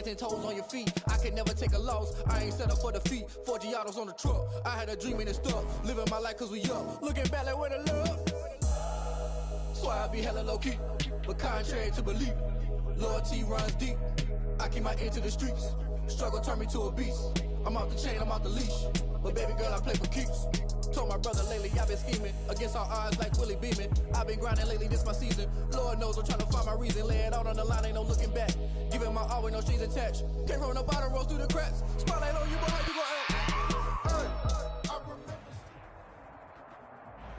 10 toes on your feet. I can never take a loss. I ain't set up for defeat. 4 Giottos on the truck. I had a dream and it stuck. Living my life cause we up. Looking back like where the love. So I be hella low key. But contrary to belief, loyalty runs deep. I keep my ear to the streets. Struggle turned me to a beast. I'm off the chain, I'm off the leash. But baby girl, I play for keeps. Told my brother lately, I've been scheming. Against all odds like Willie Beeman. I've been grinding lately, this my season. Lord knows I'm trying to find my reason. Lay it out on the line, ain't no looking back. Giving my all with no strings attached. Came from the bottom, rose through the cracks. Spotlight on you, but how you gon' act?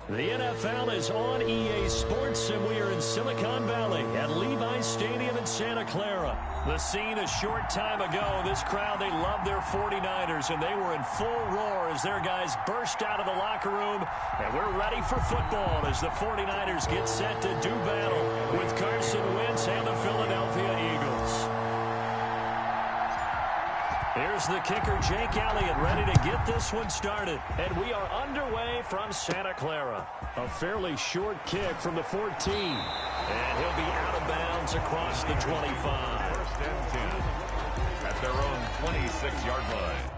The NFL is on EA Sports, and we are in Silicon Valley at Levi's Stadium in Santa Clara. The scene a short time ago, this crowd, they love their 49ers, and they were in full roar as their guys burst out of the locker room. And we're ready for football as the 49ers get set to do battle with Carson Wentz and the Philadelphia Eagles. Here's the kicker, Jake Elliott, ready to get this one started. And we are underway from Santa Clara. A fairly short kick from the 14. And he'll be out of bounds across the 25. First and 10 at their own 26-yard line.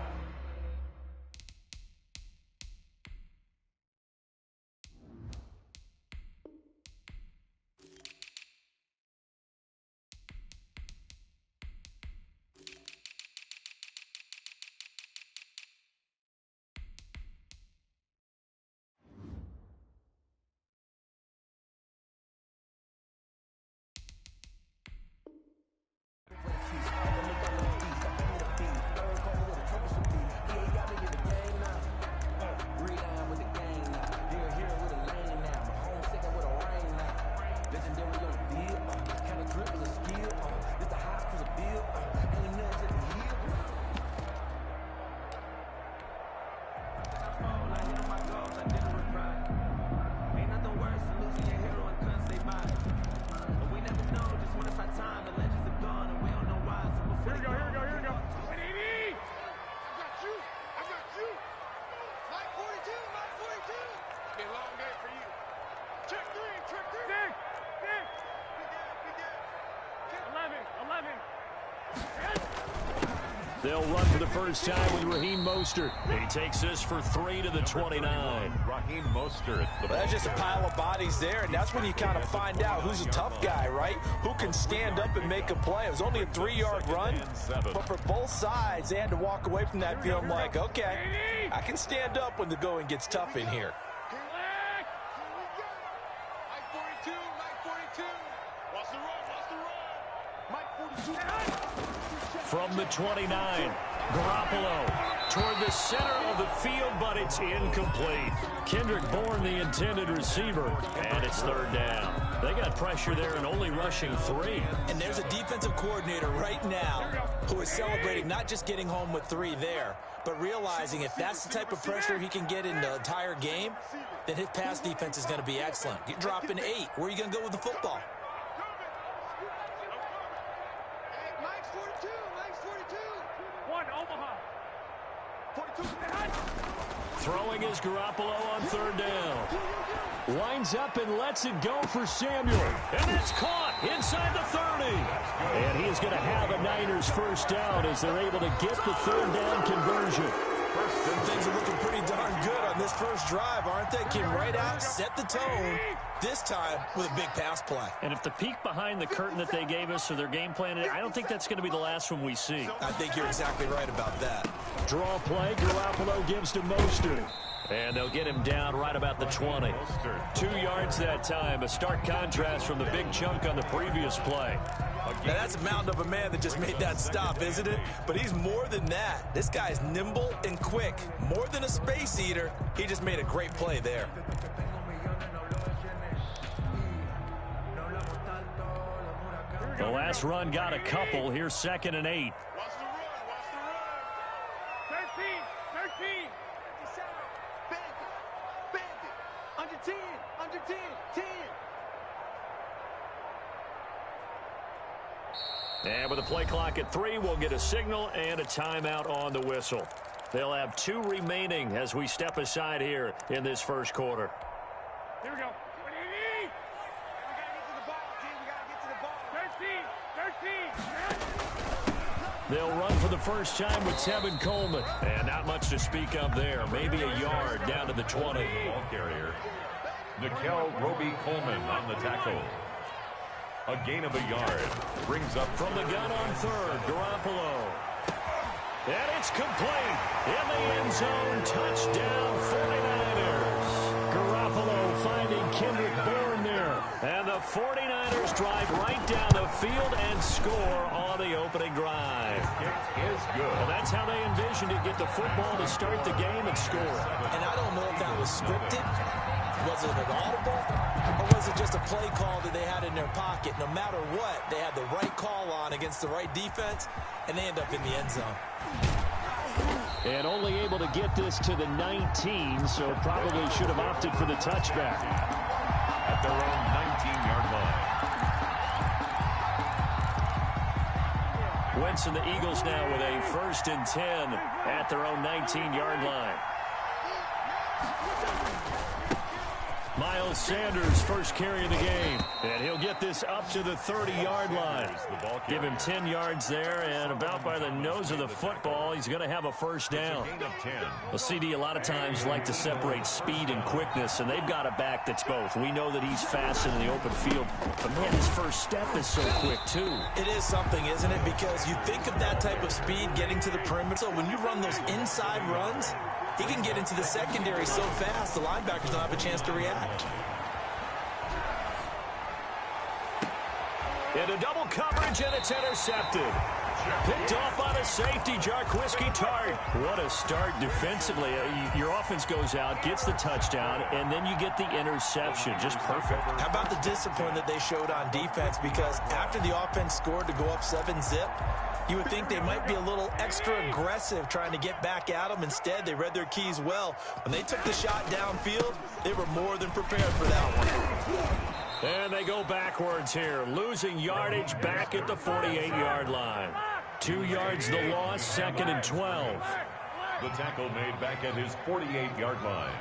They'll run for the first time with Raheem Mostert. He takes this for 3 to the 29. Raheem Mostert. That's just a pile of bodies there, and that's when you kind of find out who's a tough guy, right? Who can stand up and make a play. It was only a 3-yard run, but for both sides, they had to walk away from that feeling like, okay, I can stand up when the going gets tough in here. From the 29, Garoppolo toward the center of the field, but it's incomplete. Kendrick Bourne, the intended receiver, and it's third down. They got pressure there and only rushing 3. And there's a defensive coordinator right now who is celebrating not just getting home with 3 there, but realizing if that's the type of pressure he can get in the entire game, then his pass defense is going to be excellent. You're dropping 8. Where are you going to go with the football? Throwing is Garoppolo on third down. Winds up and lets it go for Samuel. And it's caught inside the 30. And he is going to have a Niners first down as they're able to get the third down conversion. Things are looking pretty darn good on this first drive, aren't they? Came right out, set the tone, this time with a big pass play. And if the peek behind the curtain that they gave us or their game plan, I don't think that's going to be the last one we see. I think you're exactly right about that. Draw play, Garoppolo gives to Mostert. And they'll get him down right about the 20. 2 yards that time, a stark contrast from the big chunk on the previous play. Now that's a mountain of a man that just made that stop, isn't it? But he's more than that. This guy's nimble and quick. More than a space eater, he just made a great play there. The last run got a couple. Here's 2nd and 8. Watch the run. 13. Bandit. Under 10. 10. And with a play clock at 3, we'll get a signal and a timeout on the whistle. They'll have 2 remaining as we step aside here in this first quarter. Here we go. We gotta get to the ball, team. We gotta get to the ball. 13. They'll run for the first time with Tevin Coleman. And not much to speak of there. Maybe a yard down to the 20. Ball carrier, Nikel Roby-Coleman on the tackle. A gain of a yard. Brings up from the gun on third, Garoppolo. And it's complete. In the end zone, touchdown 49ers. Garoppolo finding Kendrick Bourne there. And the 49ers drive right down the field and score on the opening drive. It is good. And that's how they envisioned it, get the football to start the game and score. And I don't know if that was scripted. Was it an audible? Or was it just a play call that they had in their pocket? No matter what, they had the right call on against the right defense, and they end up in the end zone. And only able to get this to the 19, so probably should have opted for the touchback. At their own 19-yard line. Wentz and the Eagles now with a 1st and 10 at their own 19-yard line. Miles Sanders first carry of the game. And he'll get this up to the 30-yard line. Give him 10 yards there, and about by the nose of the football, he's going to have a first down. Well, CD a lot of times like to separate speed and quickness, and they've got a back that's both. We know that he's fast in the open field, but man, his first step is so quick too. It is something, isn't it? Because you think of that type of speed getting to the perimeter. So when you run those inside runs, he can get into the secondary so fast, the linebackers don't have a chance to react. Into double coverage, and it's intercepted. Picked off by the safety, Jarquiski Tartt. What a start defensively. Your offense goes out, gets the touchdown, and then you get the interception. Just perfect. How about the discipline that they showed on defense? Because after the offense scored to go up 7-zip, you would think they might be a little extra aggressive trying to get back at them. Instead, they read their keys well. When they took the shot downfield, they were more than prepared for that one. And they go backwards here, losing yardage back at the 48-yard line. 2 yards the loss, 2nd and 12. The tackle made back at his 48-yard line.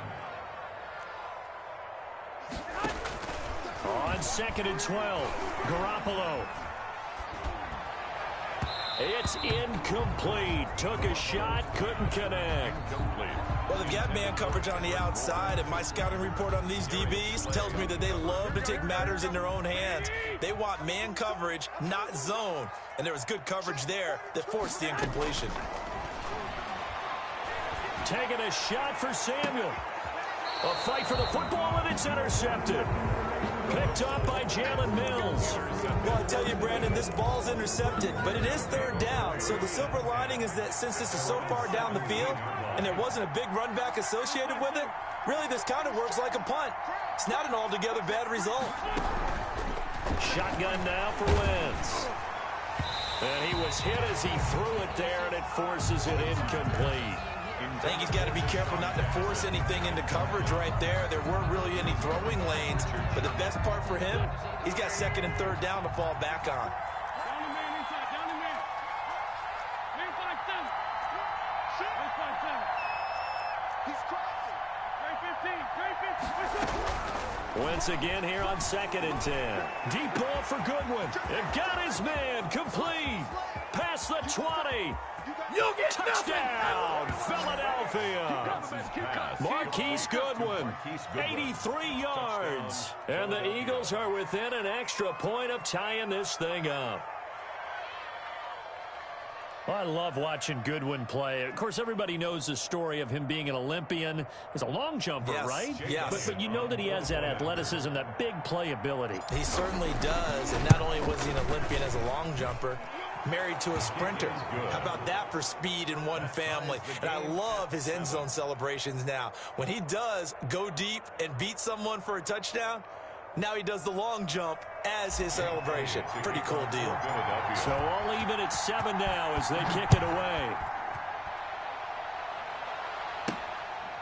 On 2nd and 12, Garoppolo. It's incomplete. Took a shot, couldn't connect. Well, they've got man coverage on the outside, and my scouting report on these DBs tells me that they love to take matters in their own hands. They want man coverage, not zone. And there was good coverage there that forced the incompletion. Taking a shot for Samuel. A fight for the football, and it's intercepted. Picked up by Jalen Mills. Well, I tell you, Brandon, this ball's intercepted, but it is 3rd down. So the silver lining is that since this is so far down the field and there wasn't a big run back associated with it, really this kind of works like a punt. It's not an altogether bad result. Shotgun now for Wentz. And he was hit as he threw it there, and it forces it incomplete. I think he's got to be careful not to force anything into coverage right there. There weren't really any throwing lanes, but the best part for him, he's got 2nd and 3rd down to fall back on. Down the man inside, down the man. Man 5-7. Shoot. Man 5-7. He's crossing. Trey 15. Wentz again here on 2nd and 10. Deep ball for Goodwin. And got his man complete. Past the 20. You'll get touchdown, Philadelphia. Marquise Goodwin, 83 yards. And the Eagles are within an extra point of tying this thing up. I love watching Goodwin play. Of course, everybody knows the story of him being an Olympian. He's a long jumper, yes, right? Yes. But you know that he has that athleticism, that big playability. He certainly does. And not only was he an Olympian as a long jumper, married to a sprinter. How about that for speed in one family? And I love his end zone celebrations now. When he does go deep and beat someone for a touchdown, now he does the long jump as his celebration. Pretty cool deal. So all even at 7 now as they kick it away.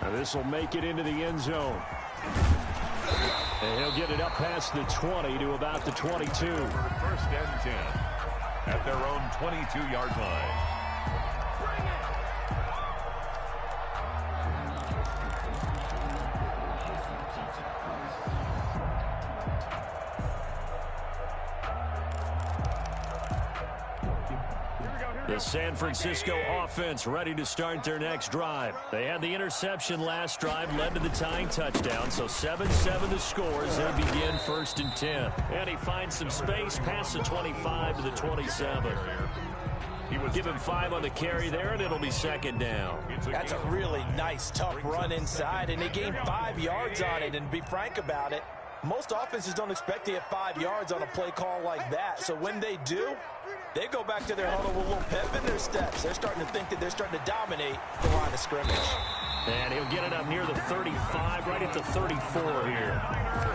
Now this will make it into the end zone. And he'll get it up past the 20 to about the 22. 1st and 10 at their own 22-yard line. Here we go. The San Francisco offense ready to start their next drive. They had the interception last drive, led to the tying touchdown, so 7-7 the score as they begin 1st and 10. And he finds some space past the 25 to the 27. Give him 5 on the carry there, and it'll be 2nd down. That's a really nice, tough run inside, and they gained 5 yards on it. And to be frank about it, most offenses don't expect to get 5 yards on a play call like that. So when they do, they go back to their huddle with a little pep in their steps. They're starting to think that they're starting to dominate the line of scrimmage. And he'll get it up near the 35, right at the 34 here.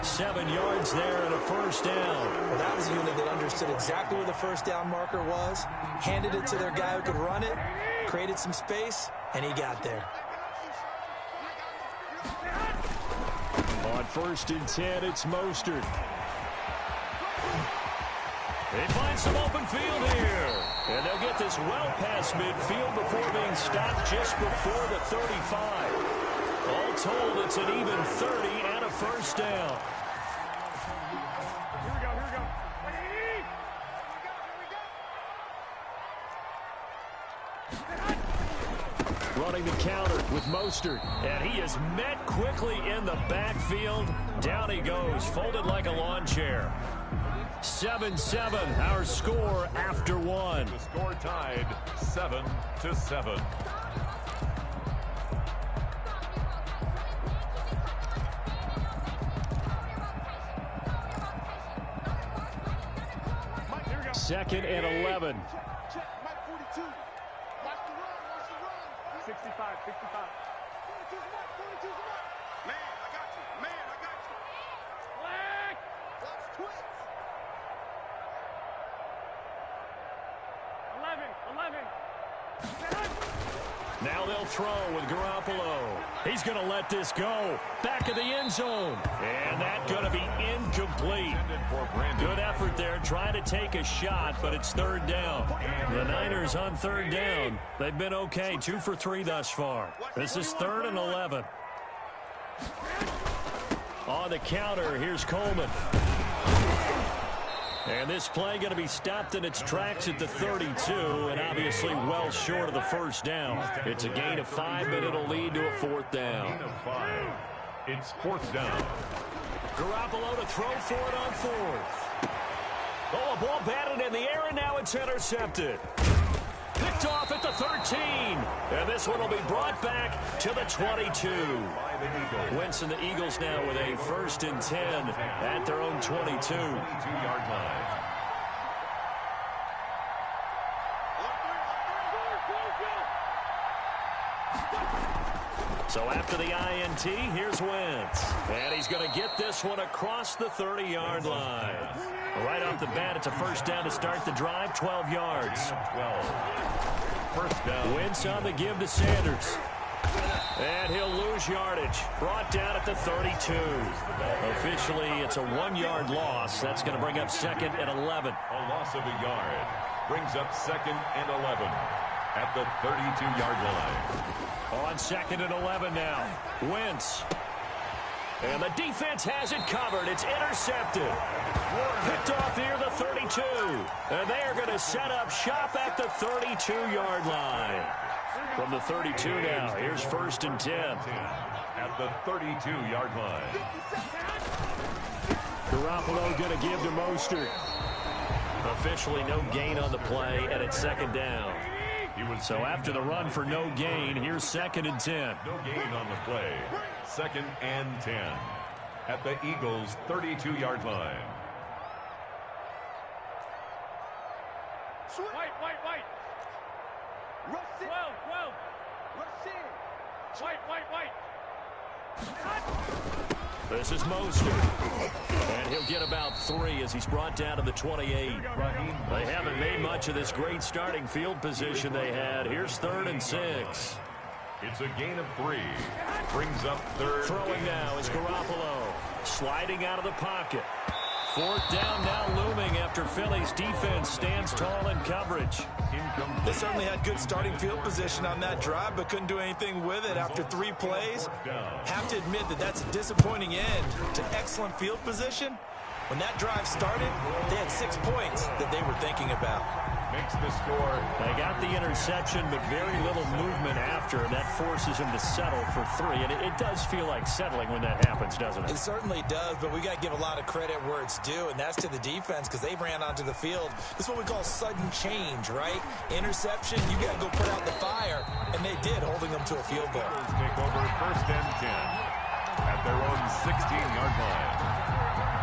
7 yards there and a 1st down. Well, that was a unit that understood exactly where the 1st down marker was, handed it to their guy who could run it, created some space, and he got there. On 1st and 10, it's Mostert. They find some open field here. And they'll get this well past midfield before being stopped just before the 35. All told, it's an even 30 and a 1st down. Here we go, here we go. Running the counter with Mostert. And he is met quickly in the backfield. Down he goes, folded like a lawn chair. 7-7, our score after 1. The score tied 7-7. Second and 11. Check, Mike 42. Watch the run, watch the run. 65, 65. 42's Mike, 42's Mike. Man, I got you. Man, I got you. Flag. Watch twist. 11. Now they'll throw with Garoppolo. He's going to let this go. Back of the end zone. And that's going to be incomplete. Good effort there trying to take a shot, but it's 3rd down. The Niners on 3rd down. They've been okay, 2 for 3 thus far. This is 3rd and 11. On the counter, here's Coleman. And this play going to be stopped in its tracks at the 32, and obviously well short of the 1st down. It's a gain of 5, but it'll lead to a 4th down. Gain of 5. It's 4th down. Garoppolo to throw for it on 4th. Oh, a ball batted in the air, and now it's intercepted. Picked off at the 13. And this one will be brought back to the 22. Wentz and the Eagles now with a 1st and 10 at their own 22. 22-yard line. So after the INT, here's Wentz. And he's going to get this one across the 30-yard line. Right off the bat, it's a 1st down to start the drive, 12 yards. 12. 1st down. Wentz on the give to Sanders. And he'll lose yardage. Brought down at the 32. Officially, it's a 1-yard loss. That's going to bring up 2nd and 11. A loss of a yard. Brings up 2nd and 11 at the 32-yard line. On 2nd and 11 now. Wentz. And the defense has it covered. It's intercepted. Picked off near the 32. And they are going to set up shop at the 32-yard line. From the 32 now, here's 1st and 10. At the 32-yard line. Garoppolo going to give to Mostert. Officially no gain on the play, and it's 2nd down. So after the run for no gain, here's 2nd and 10. No gain on the play. 2nd and 10 at the Eagles' 32-yard line. White. Rush in. 12. Rush in. White. This is Mostert. And he'll get about 3 as he's brought down to the 28. They haven't made much of this great starting field position they had. Here's 3rd and 6. It's a gain of 3. Brings up 3rd. Throwing now is Garoppolo. Sliding out of the pocket. 4th down now looming after Philly's defense stands tall in coverage. They certainly had good starting field position on that drive, but couldn't do anything with it after 3 plays. Have to admit that that's a disappointing end to excellent field position. When that drive started, they had 6 points that they were thinking about. makes the score. They got the interception, but very little movement after, and that forces him to settle for 3. And it does feel like settling when that happens, doesn't it? It certainly does, but we got to give a lot of credit where it's due, and that's to the defense because they ran onto the field. This is what we call sudden change, right? Interception, you got to go put out the fire, and they did, holding them to a field goal. Take over 1st and 10 at their own 16-yard line.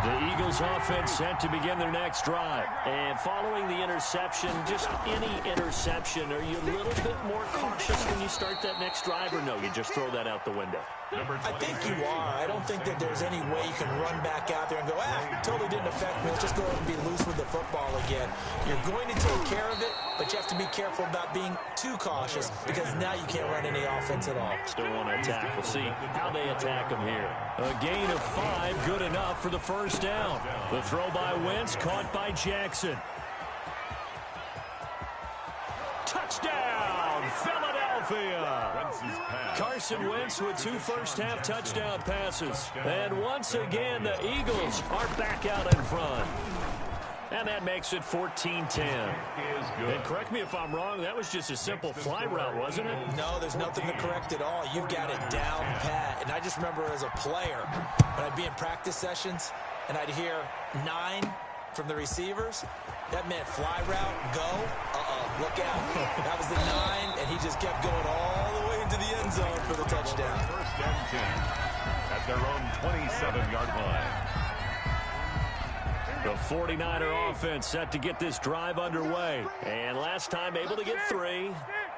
The Eagles offense set to begin their next drive. And following the interception, just any interception, are you a little bit more cautious when you start that next drive, or no, you just throw that out the window? I think you are. I don't think that there's any way you can run back out there and go, totally didn't affect me. Let's just go and be loose with the football again. You're going to take care of it, but you have to be careful about being too cautious because now you can't run any offense at all. Still want to attack. We'll see how they attack them here. A gain of 5, good enough for the first down. The throw by Wentz, caught by Jackson. Touchdown, Philadelphia! Carson Wentz with 2 first-half touchdown passes. And once again, the Eagles are back out in front. And that makes it 14-10. And correct me if I'm wrong, that was just a simple fly route, wasn't it? No, there's nothing to correct at all. You've got it down pat. And I just remember as a player, when I'd be in practice sessions, and I'd hear 9 from the receivers, that meant fly route, go, look out. That was the 9, and he just kept going all the way into the end zone for the touchdown. 1st and 10 at their own 27-yard line. The 49er offense set to get this drive underway. And last time able to get 3.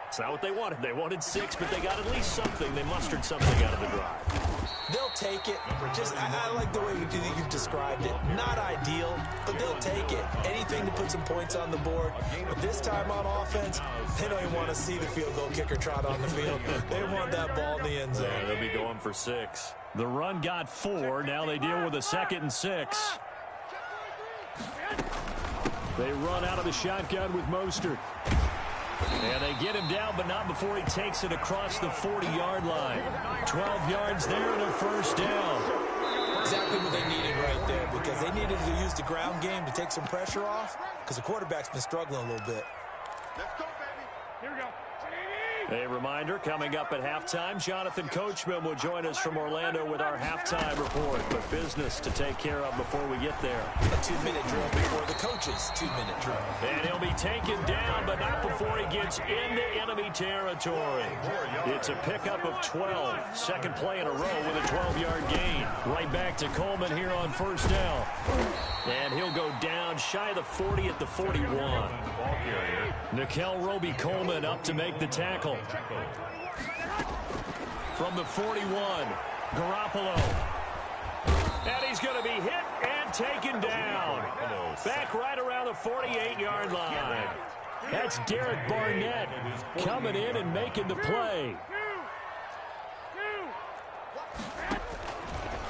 It's not what they wanted. They wanted 6, but they got at least something. They mustered something out of the drive. They'll take it. I like the way you've described it. Not ideal, but they'll take it. Anything to put some points on the board. But this time on offense, they don't even want to see the field goal kicker trot on the field. They want that ball in the end zone. Yeah, they'll be going for 6. The run got 4. Now they deal with a 2nd and 6. They run out of the shotgun with Mostert. And they get him down, but not before he takes it across the 40-yard line. 12 yards there and a first down. Exactly what they needed right there, because they needed to use the ground game to take some pressure off, because the quarterback's been struggling a little bit. Let's go, baby. Here we go. A reminder, coming up at halftime, Jonathan Coachman will join us from Orlando with our halftime report. But business to take care of before we get there. A 2-minute drill before the coach's 2-minute drill. And he'll be taken down, but not before he gets into enemy territory. It's a pickup of 12. Second play in a row with a 12-yard gain. Right back to Coleman here on first down. And he'll go down shy of the 40 at the 41. Nickel Roby-Coleman up to make the tackle. From the 41, Garoppolo. And he's going to be hit and taken down. Back right around the 48-yard line. That's Derek Barnett coming in and making the play.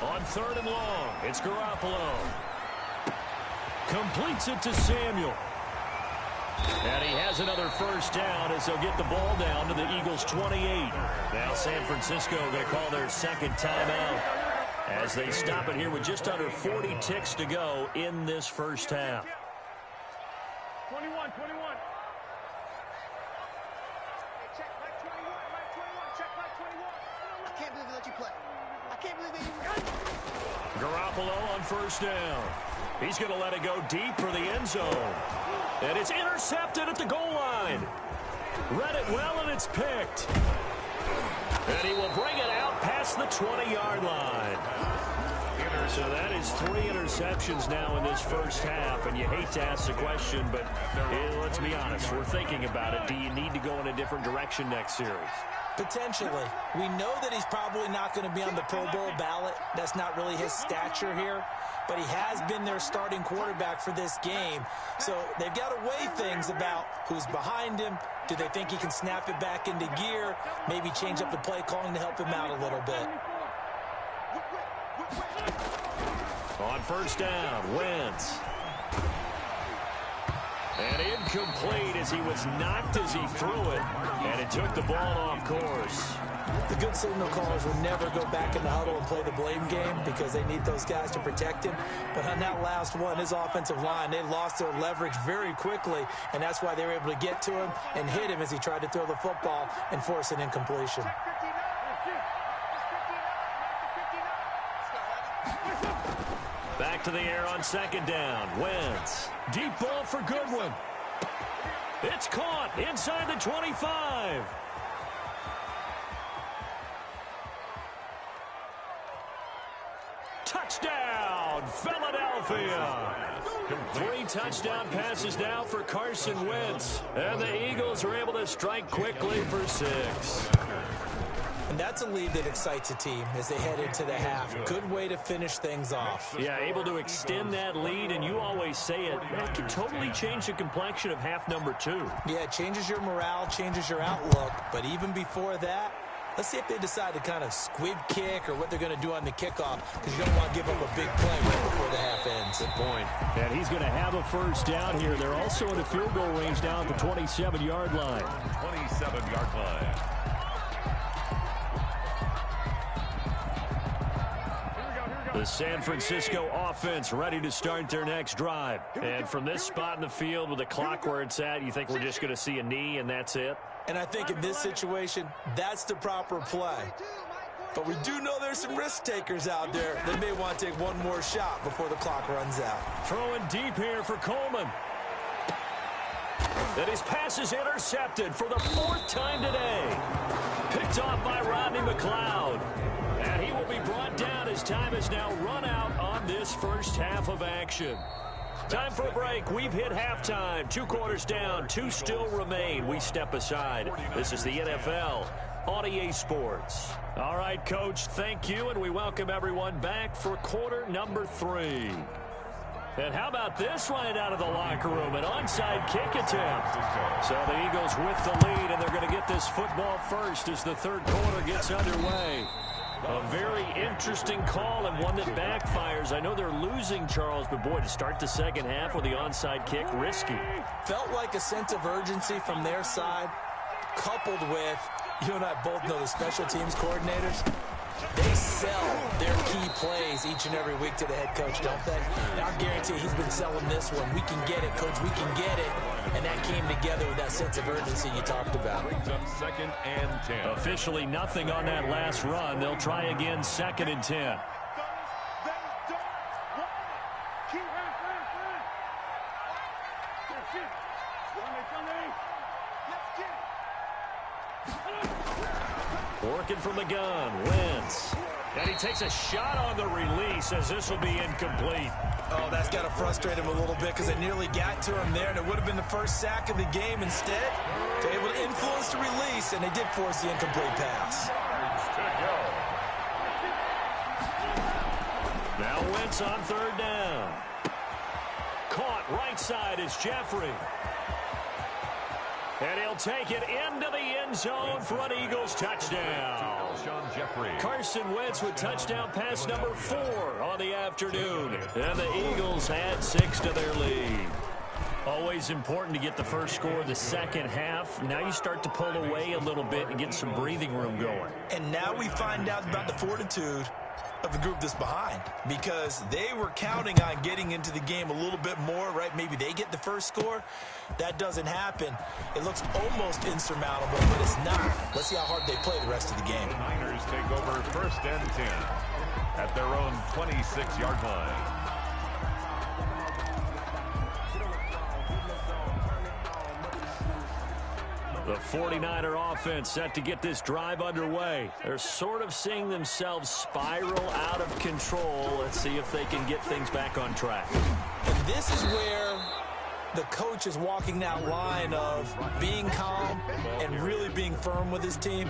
On 3rd and long, it's Garoppolo. Completes it to Samuel. And he has another first down as they'll get the ball down to the Eagles' 28. Now San Francisco going to call their second timeout as they stop it here with just under 40 ticks to go in this first half. 21. Check like 21. Check like 21. I can't believe they let you play. I can't believe they... Garoppolo on first down. He's going to let it go deep for the end zone. And it's intercepted at the goal line. Read it well, and it's picked. And he will bring it out past the 20-yard line. So that is 3 interceptions now in this first half. And you hate to ask the question, but let's be honest. We're thinking about it. Do you need to go in a different direction next series? Potentially. We know that he's probably not going to be on the Pro Bowl ballot. That's not really his stature here. But he has been their starting quarterback for this game. So they've got to weigh things about who's behind him. Do they think he can snap it back into gear? Maybe change up the play calling to help him out a little bit. On first down, Wentz. And incomplete as he was knocked as he threw it. And it took the ball off course. The good signal callers will never go back in the huddle and play the blame game because they need those guys to protect him. But on that last one, his offensive line, they lost their leverage very quickly, and that's why they were able to get to him and hit him as he tried to throw the football and force an incompletion. Back to the air on second down. Wentz. Deep ball for Goodwin. It's caught inside the 25. Touchdown, Philadelphia. 3 touchdown passes now for Carson Wentz. And the Eagles are able to strike quickly for 6. And that's a lead that excites a team as they head into the half. Good way to finish things off. Yeah, able to extend that lead, and you always say it, that can totally change the complexion of half number 2. Yeah, it changes your morale, changes your outlook. But even before that, let's see if they decide to kind of squib kick or what they're going to do on the kickoff, because you don't want to give up a big play right before the half ends. Good point. And he's going to have a first down here. They're also in the field goal range now at the 27-yard line. 27-yard line. The San Francisco offense ready to start their next drive. And from this spot in the field with the clock where it's at, you think we're just going to see a knee and that's it? And I think in this situation, that's the proper play. But we do know there's some risk takers out there. They may want to take one more shot before the clock runs out. Throwing deep here for Coleman. And his pass is intercepted for the 4th time today. Picked off by Rodney McLeod. And he will be brought down as time is now run out on this first half of action. Time for a break. We've hit halftime. 2 quarters down. 2 still remain. We step aside. This is the NFL on EA Sports. All right, Coach, thank you, and we welcome everyone back for quarter number 3. And how about this right out of the locker room? An onside kick attempt. So the Eagles with the lead, and they're going to get this football first as the 3rd quarter gets underway. A very interesting call and one that backfires. I know they're losing, Charles, but boy, to start the second half with the onside kick, risky. Felt like a sense of urgency from their side, coupled with, you and I both know the special teams coordinators. They sell their key plays each and every week to the head coach, don't they? And I guarantee he's been selling this one. We can get it, Coach. We can get it. And that came together with that sense of urgency you talked about. Brings up 2nd and 10. Officially nothing on that last run. They'll try again 2nd and 10. Working from the gun, Wentz. And he takes a shot on the release as this will be incomplete. Oh, that's got to frustrate him a little bit because they nearly got to him there, and it would have been the first sack of the game instead. They're able to influence the release, and they did force the incomplete pass. Now Wentz on 3rd down. Caught right side is Jeffrey. And he'll take it into the end zone for an Eagles touchdown. Carson Wentz with touchdown pass number 4 on the afternoon. And the Eagles add 6 to their lead. Always important to get the first score of the second half. Now you start to pull away a little bit and get some breathing room going. And now we find out about the fortitude of the group that's behind, because they were counting on getting into the game a little bit more, right? Maybe they get the first score. That doesn't happen. It looks almost insurmountable, but it's not. Let's see how hard they play the rest of the game. The Niners take over 1st and 10 at their own 26-yard line. The 49er offense set to get this drive underway. They're sort of seeing themselves spiral out of control. Let's see if they can get things back on track. And this is where the coach is walking that line of being calm and really being firm with his team.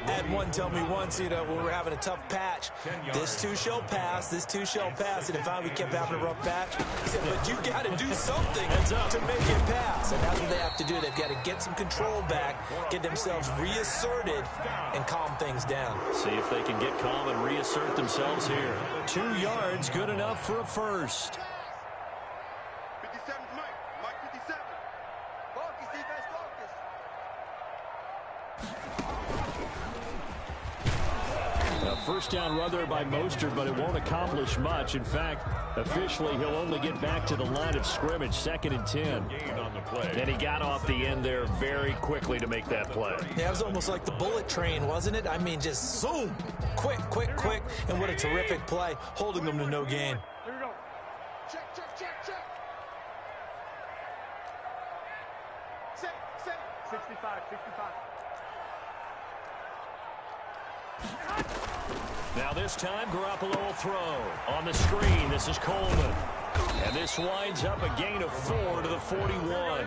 I had one tell me once, when we were having a tough patch, this too shall pass, this too shall pass. And if we kept having a rough patch, he said, but you got to do something to make it pass. And that's what they have to do. They've got to get some control back, get themselves reasserted, and calm things down. See if they can get calm and reassert themselves here. 2 yards, good enough for a first. 57's Mike. Mike 57. Focus, defense, focus. First down run there by Mostert, but it won't accomplish much. In fact, officially, he'll only get back to the line of scrimmage, 2nd and 10. And he got off the end there very quickly to make that play. Yeah, it was almost like the bullet train, wasn't it? I mean, just zoom, quick, quick, quick, and what a terrific play, holding them to no gain. Here we go. Check, check, check, check. Set, set. 65, 65. Now this time, Garoppolo will throw. On the screen, this is Coleman. And this winds up a gain of 4 to the 41.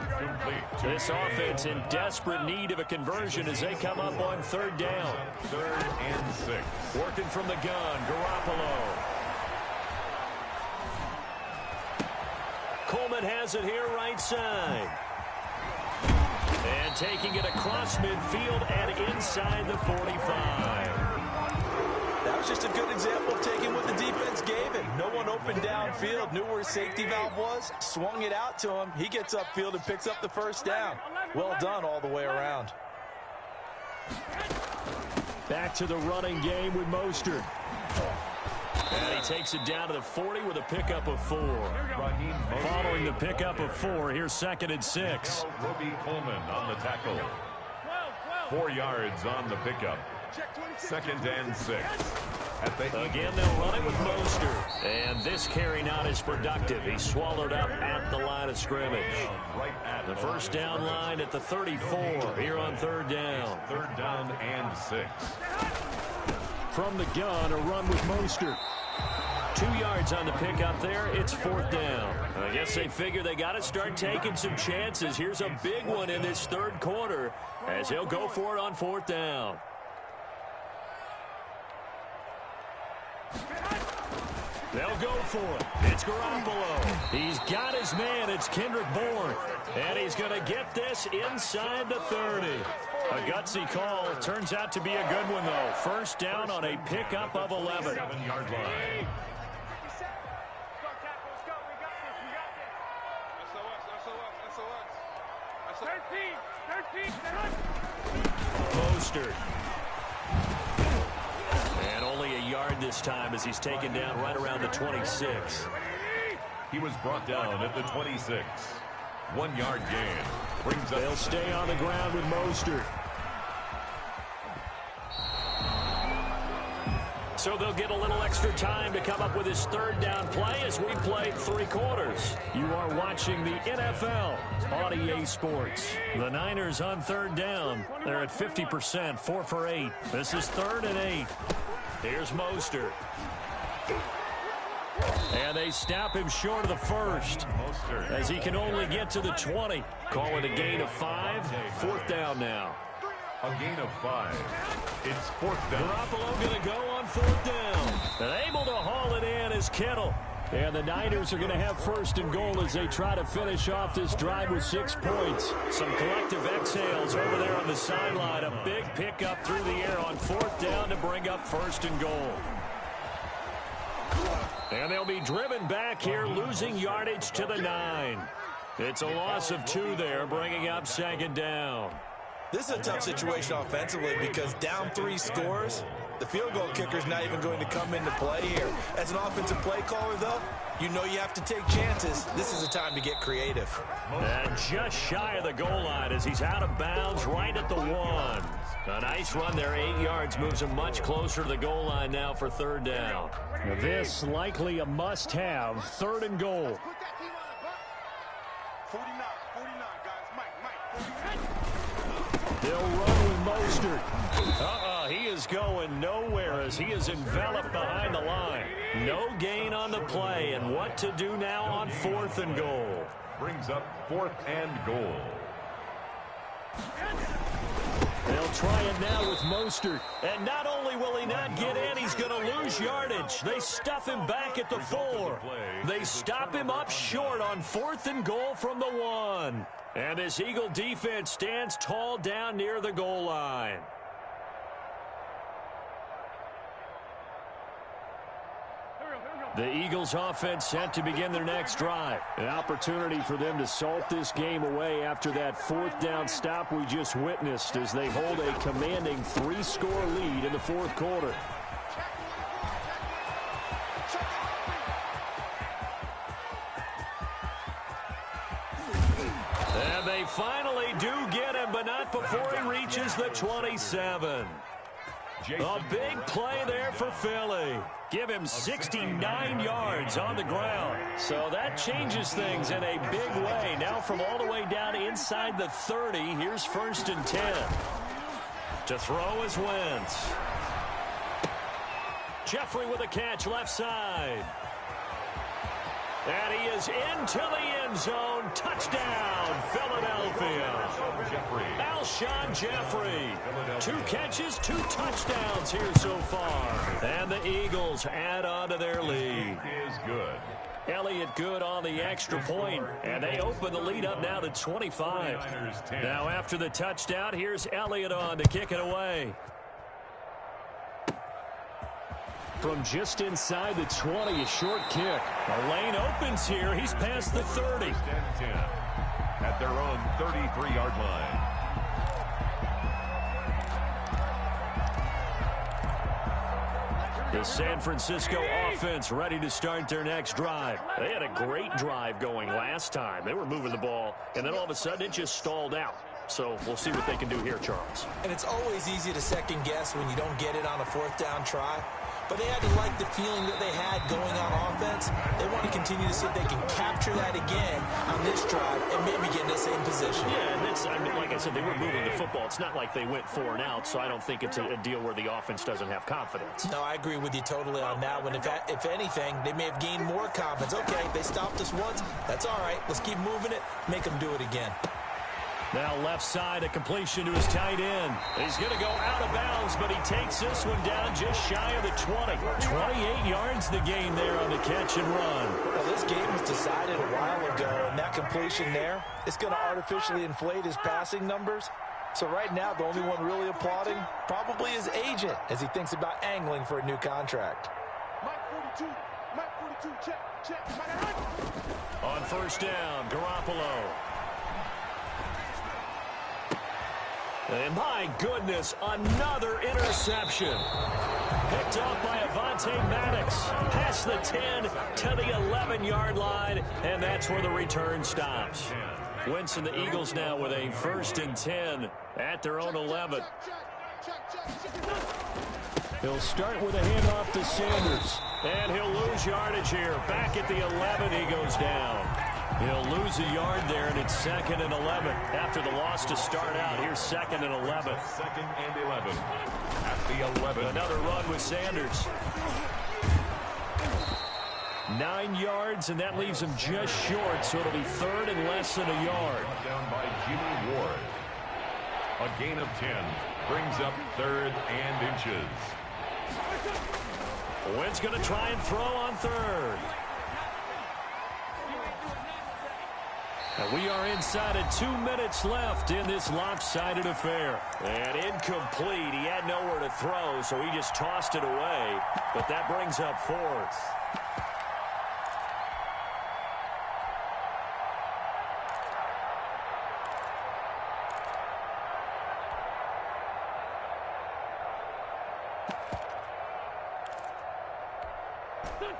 This offense in desperate need of a conversion as they come up on 3rd down. 3rd and 6. Working from the gun, Garoppolo. Coleman has it here right side. And taking it across midfield and inside the 45. That was just a good example of taking what the defense gave him. No one opened downfield, knew where his safety valve was, swung it out to him. He gets upfield and picks up the first down. Well done all the way around. Back to the running game with Mostert. And he takes it down to the 40 with a pickup of 4. Following the pickup of 4, here's 2nd and 6. Roby Coleman on the tackle. 4 yards on the pickup. 2nd and 6. Again, they'll run it with Mostert. And this carry not as productive. He's swallowed up at the line of scrimmage. The first down line at the 34 here on 3rd down. 3rd down and 6. From the gun, a run with Mostert. 2 yards on the pickup there. It's 4th down. I guess they figure they got to start taking some chances. Here's a big one in this 3rd quarter as he'll go for it on 4th down. They'll go for it. It's Garoppolo. He's got his man. It's Kendrick Bourne. And he's going to get this inside the 30. A gutsy call. Turns out to be a good one, though. First down on a pickup of 11. 7-yard line. Mostert. And only a yard this time as he's taken down right around the 26. He was brought down at the 26. 1-yard gain. Brings up. They'll stay on the ground with Mostert. So they'll get a little extra time to come up with his 3rd down play as we played 3 quarters. You are watching the NFL on EA Sports. The Niners on 3rd down. They're at 50%, 4 for 8. This is 3rd and 8. Here's Mostert. And they stop him short of the 1st as he can only get to the 20. Call it a gain of 5. 4th down now. A gain of 5. It's 4th down. Garoppolo going to go on 4th down. And able to haul it in is Kittle. And the Niners are going to have 1st and goal as they try to finish off this drive with 6 points. Some collective exhales over there on the sideline. A big pickup through the air on 4th down to bring up 1st and goal. And they'll be driven back here, losing yardage to the 9. It's a loss of 2 there, bringing up 2nd down. This is a tough situation offensively because down 3 scores, the field goal kicker's not even going to come into play here. As an offensive play caller, though, you know you have to take chances. This is a time to get creative. And just shy of the goal line as he's out of bounds right at the 1. A nice run there, 8 yards, moves him much closer to the goal line now for 3rd down. This likely a must-have, 3rd and goal. 49, guys. Mike. They'll run with Mostert. He is going nowhere as he is enveloped behind the line. No gain on the play, and what to do now on 4th and goal. Brings up 4th and goal. They'll try it now with Mostert. And not only will he not get in, he's going to lose yardage. They stuff him back at the 4. They stop him up short on 4th and goal from the 1. And this Eagle defense stands tall down near the goal line. The Eagles offense set to begin their next drive. An opportunity for them to salt this game away after that 4th down stop we just witnessed as they hold a commanding 3-score lead in the 4th quarter. finally do get him, but not before he reaches the 27. A big play there for Philly. Give him 69 yards on the ground. So that changes things in a big way. Now from all the way down inside the 30, here's 1st and 10. To throw is Wentz. Jeffrey with a catch left side. And he is into the end zone. Touchdown, Philadelphia. Alshon Jeffrey. 2 catches, 2 touchdowns here so far. And the Eagles add on to their lead. Is good. Elliott good on the extra point, and they open the lead up now to 25. Now after the touchdown, here's Elliott on to kick it away. From just inside the 20, a short kick. The lane opens here. He's past the 30. 10 at their own 33-yard line. The San Francisco offense ready to start their next drive. They had a great drive going last time. They were moving the ball, and then all of a sudden it just stalled out. So we'll see what they can do here, Charles. And it's always easy to second guess when you don't get it on a 4th down try. But they had to like the feeling that they had going on offense. They want to continue to see if they can capture that again on this drive and maybe get in the same position. Yeah, and it's, I mean, like I said, they were moving the football. It's not like they went 4 and out, so I don't think it's a deal where the offense doesn't have confidence. No, I agree with you totally on that one. If anything, they may have gained more confidence. Okay, they stopped us once. That's all right. Let's keep moving it. Make them do it again. Now left side, a completion to his tight end. He's going to go out of bounds, but he takes this one down just shy of the 20. 28 yards the gain there on the catch and run. Well, this game was decided a while ago, and that completion there is going to artificially inflate his passing numbers. So right now, the only one really applauding probably his agent as he thinks about angling for a new contract. Mike 42, check. On 1st down, Garoppolo. And my goodness, another interception. Picked off by Avonte Maddox. Past the 10 to the 11-yard line, and that's where the return stops. Wentz and the Eagles now with a 1st and 10 at their own 11. He'll start with a handoff to Sanders. And he'll lose yardage here. Back at the 11, he goes down. He'll lose a yard there, and it's 2nd and 11. After the loss to start out, here's 2nd and 11. 2nd and 11. At the 11. Another run with Sanders. 9 yards, and that leaves him just short, so it'll be 3rd and less than a yard. Brought down by Jimmy Ward. A gain of 10 brings up 3rd and inches. Wentz going to try and throw on 3rd. And we are inside of 2 minutes left in this lopsided affair. And incomplete. He had nowhere to throw, so he just tossed it away. But that brings up 4th.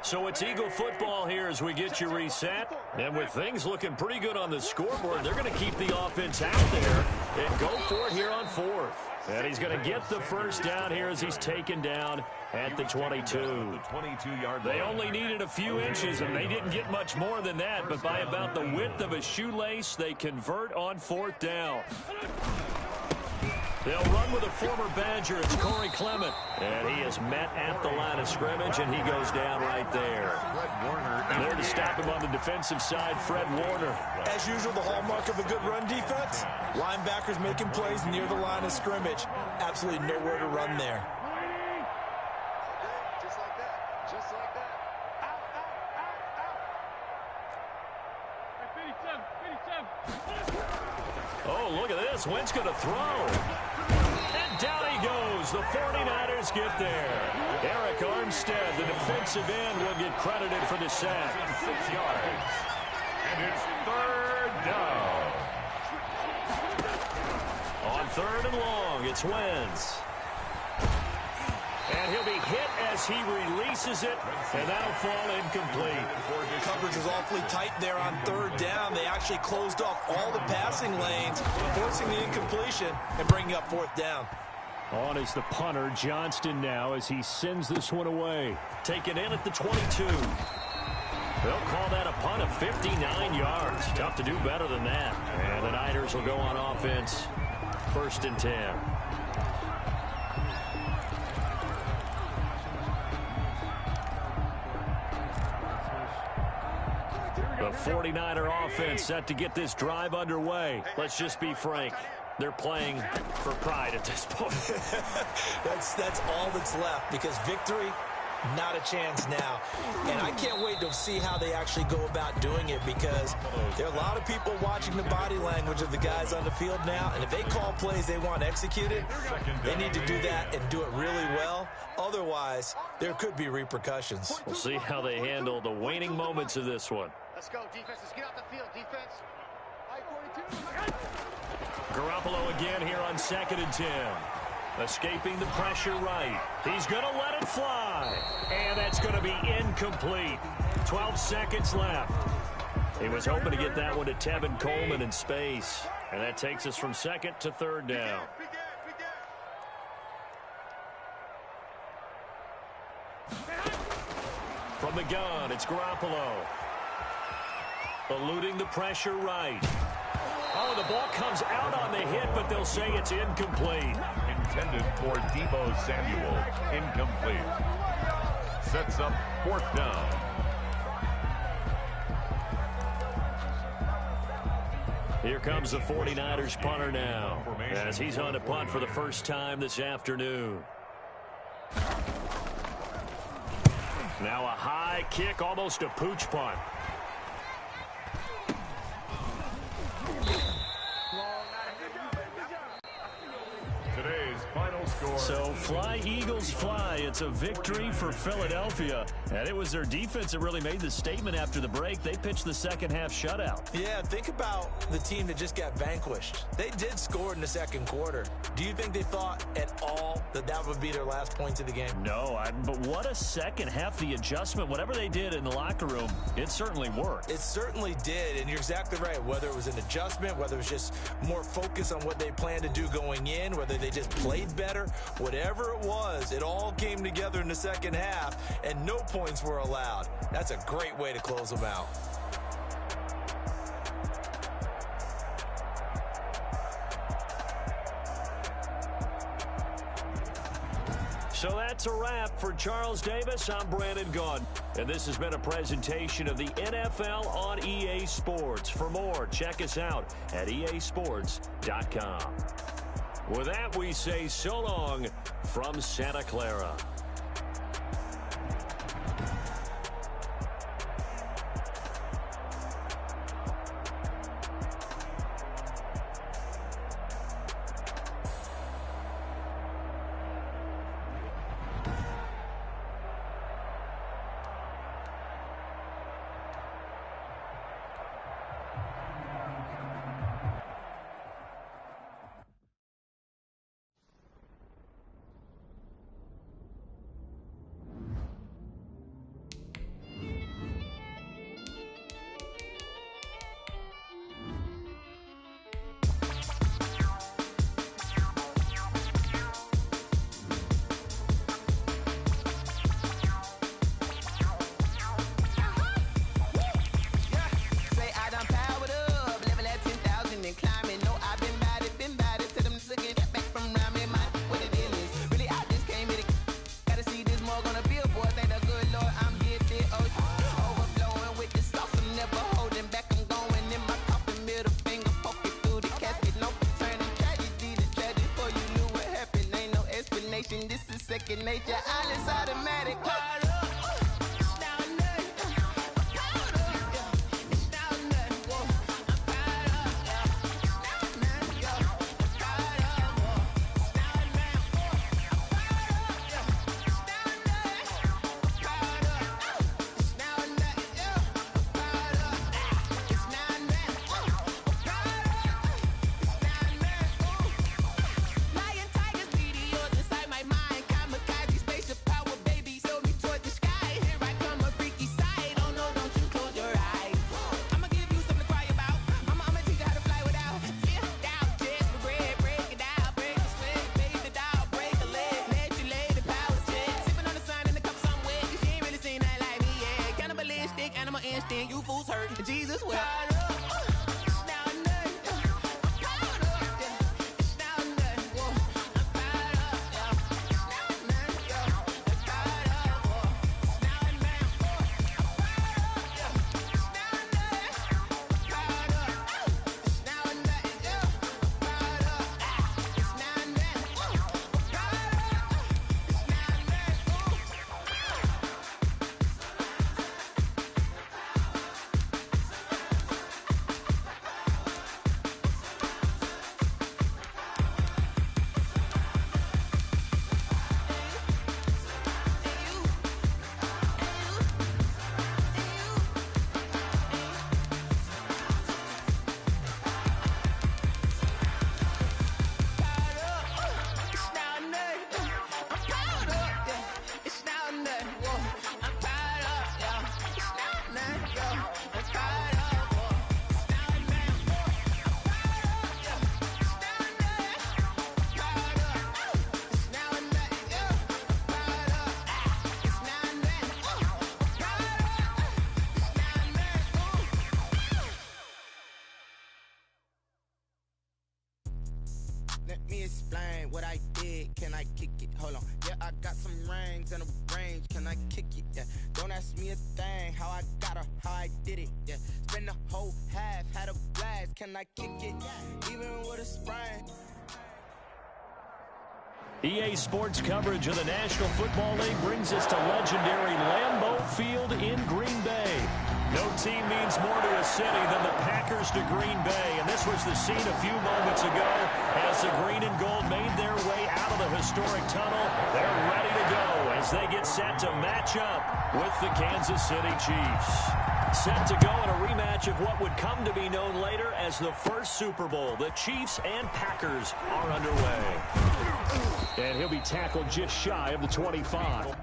So it's Eagle football here as we get you reset. And with things looking pretty good on the scoreboard, they're going to keep the offense out there and go for it here on 4th. And he's going to get the 1st down here as he's taken down at the 22. The 22-yard line. They only needed a few inches, and they didn't get much more than that. But by about the width of a shoelace, they convert on 4th down. They'll run with a former Badger. It's Corey Clement. And he is met at the line of scrimmage, and he goes down right there. Fred Warner. There to stop him on the defensive side, Fred Warner. As usual, the hallmark of a good run defense, linebackers making plays near the line of scrimmage. Absolutely nowhere to run there. Just like that. Just like that. Out. Oh, look at this. Wentz going to throw. And down he goes. The 49ers get there. Eric Armstead, the defensive end, will get credited for the sack. 6 yards. And it's 3rd down. On 3rd and long, it's Wentz. And he'll be hit as he releases it, and that'll fall incomplete. Coverage was awfully tight there on third down. They actually closed off all the passing lanes, forcing the incompletion and bringing up fourth down. On is the punter, Johnston, now as he sends this one away. Taken in at the 22. They'll call that a punt of 59 yards. Tough to do better than that. And the Niners will go on offense. 1st and 10. The 49er offense set to get this drive underway. Let's just be frank. They're playing for pride at this point. That's all that's left, because victory, not a chance now. And I can't wait to see how they actually go about doing it, because there are a lot of people watching the body language of the guys on the field now, and if they call plays they want executed, they need to do that and do it really well. Otherwise, there could be repercussions. We'll see how they handle the waning moments of this one. Let's go, defense. Let's get out the field, defense. Garoppolo again here on 2nd and 10. Escaping the pressure right. He's going to let it fly. And that's going to be incomplete. 12 seconds left. He was hoping to get that one to Tevin Coleman in space. And that takes us from 2nd to 3rd down. From the gun, it's Garoppolo. Eluding the pressure right. Oh, the ball comes out on the hit, but they'll say it's incomplete. Intended for Deebo Samuel. Incomplete. Sets up 4th down. Here comes the 49ers punter now, as he's on to punt for the first time this afternoon. Now a high kick, almost a pooch punt. Today's final score. So fly, Eagles, fly. It's a victory for Philadelphia. And it was their defense that really made the statement after the break. They pitched the second half shutout. Yeah, think about the team that just got vanquished. They did score in the second quarter. Do you think they thought at all that that would be their last points of the game? No, but what a second half. The adjustment, whatever they did in the locker room, it certainly worked. It certainly did, and you're exactly right. Whether it was an adjustment, whether it was just more focus on what they planned to do going in, whether they just played better, whatever it was, it all came together in the second half, and no points were allowed. That's a great way to close them out. So that's a wrap for Charles Davis. I'm Brandon Gaudin, and this has been a presentation of the NFL on EA Sports. For more, check us out at easports.com. With that, we say so long from Santa Clara. Nature, all is automatic. Lion, tigers, meteors inside my mind. Kamikaze space explain what I did. Can I kick it? Hold on. Yeah, I got some rings and a range. Can I kick it? Yeah. Don't ask me a thing. How I got her, how I did it. Yeah. Spend the whole half, had a blast. Can I kick it? Even with a sprain. EA Sports coverage of the National Football League brings us to legendary Lambeau Field in Green Bay. No team means more to a city than the Packers to Green Bay, and this was the scene a few moments ago as the green and gold made their way out of the historic tunnel. They're ready to go as they get set to match up with the Kansas City Chiefs. Set to go in a rematch of what would come to be known later as the first Super Bowl. The Chiefs and Packers are underway. And he'll be tackled just shy of the 25.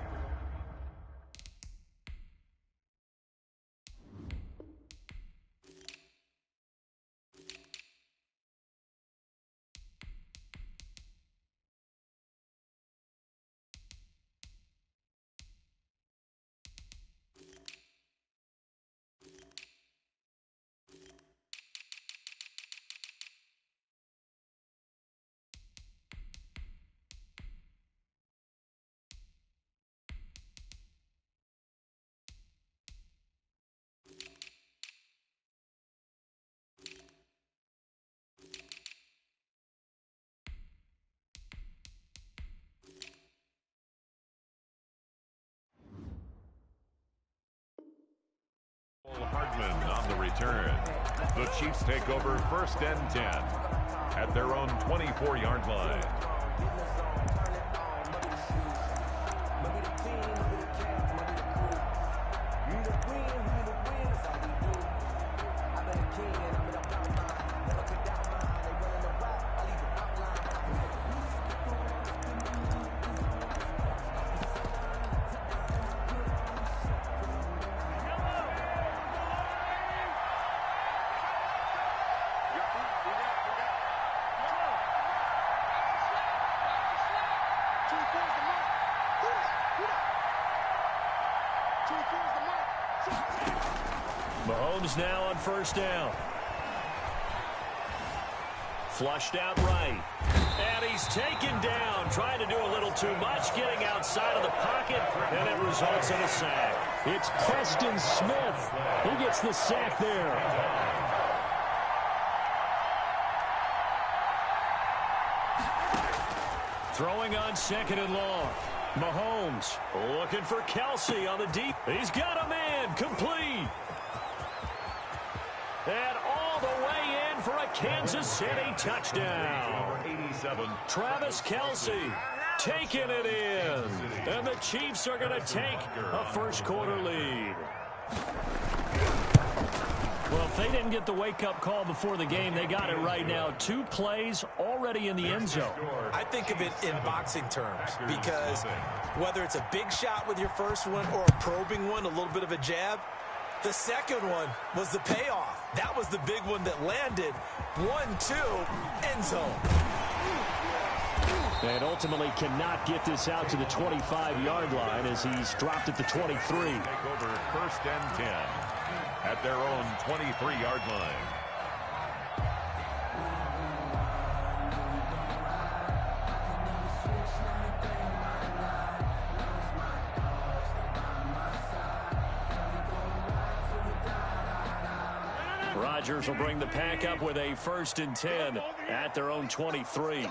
Hardman on the return. The Chiefs take over 1st and 10 at their own 24-yard line. Mahomes now on 1st down. Flushed out right. And he's taken down. Trying to do a little too much. Getting outside of the pocket. And it results in a sack. It's Preston Smith. He gets the sack there. Throwing on 2nd and long. Mahomes looking for Kelsey on the deep. He's got a man. Complete. And all the way in for a Kansas City touchdown. 87. Travis Kelsey taking it in. And the Chiefs are going to take a first-quarter lead. Well, if they didn't get the wake-up call before the game, they got it right now. 2 plays already in the end zone. I think of it in boxing terms because whether it's a big shot with your first one or a probing one, a little bit of a jab, the second one was the payoff. That was the big one that landed. 1-2, end zone. And ultimately cannot get this out to the 25-yard line as he's dropped at the 23. Take over 1st and 10 at their own 23-yard line. Rodgers will bring the pack up with a 1st and 10 at their own 23.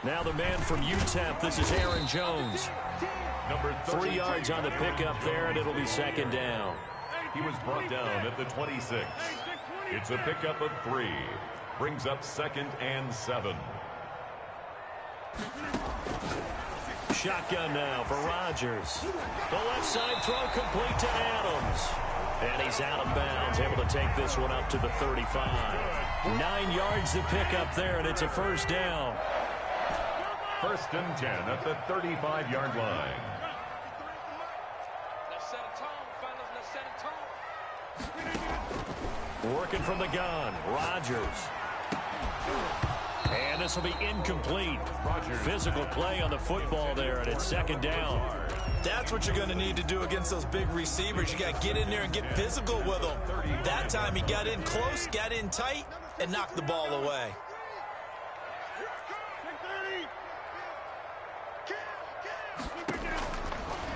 Now the man from UTEP, this is Aaron Jones. 3 yards on the pickup there, and it'll be 2nd down. He was brought down at the 26. It's a pickup of 3. Brings up 2nd and 7. Shotgun now for Rodgers. The left side throw complete to Adams. And he's out of bounds, able to take this one up to the 35. 9 yards to pick up there, and it's a 1st down. 1st and 10 at the 35-yard line. Working from the gun, Rodgers. And this will be incomplete. Physical play on the football there, and it's second down. That's what you're going to need to do against those big receivers. You got to get in there and get physical with them. That time he got in close, got in tight, and knocked the ball away.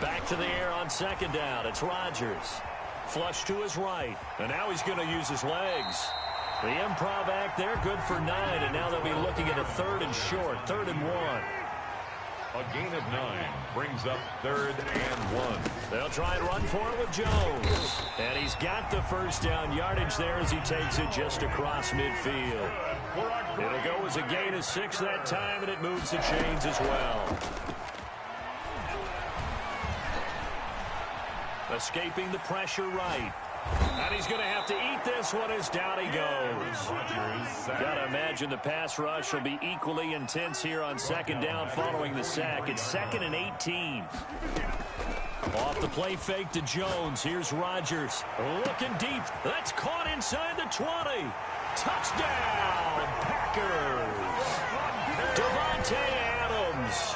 Back to the air on second down. It's Rodgers. Flush to his right. And now he's going to use his legs. The improv act there, good for 9. And now they'll be looking at a 3rd and short, 3rd and 1. A gain of 9 brings up 3rd and 1. They'll try and run for it with Jones. And he's got the first down yardage there as he takes it just across midfield. It'll go as a gain of 6 that time, and it moves the chains as well. Escaping the pressure right. And he's going to have to eat this one as down he goes. Got to imagine the pass rush will be equally intense here on second down following the sack. It's 2nd and 18. Off the play fake to Jones. Here's Rodgers. Looking deep. That's caught inside the 20. Touchdown, Packers. Davante Adams.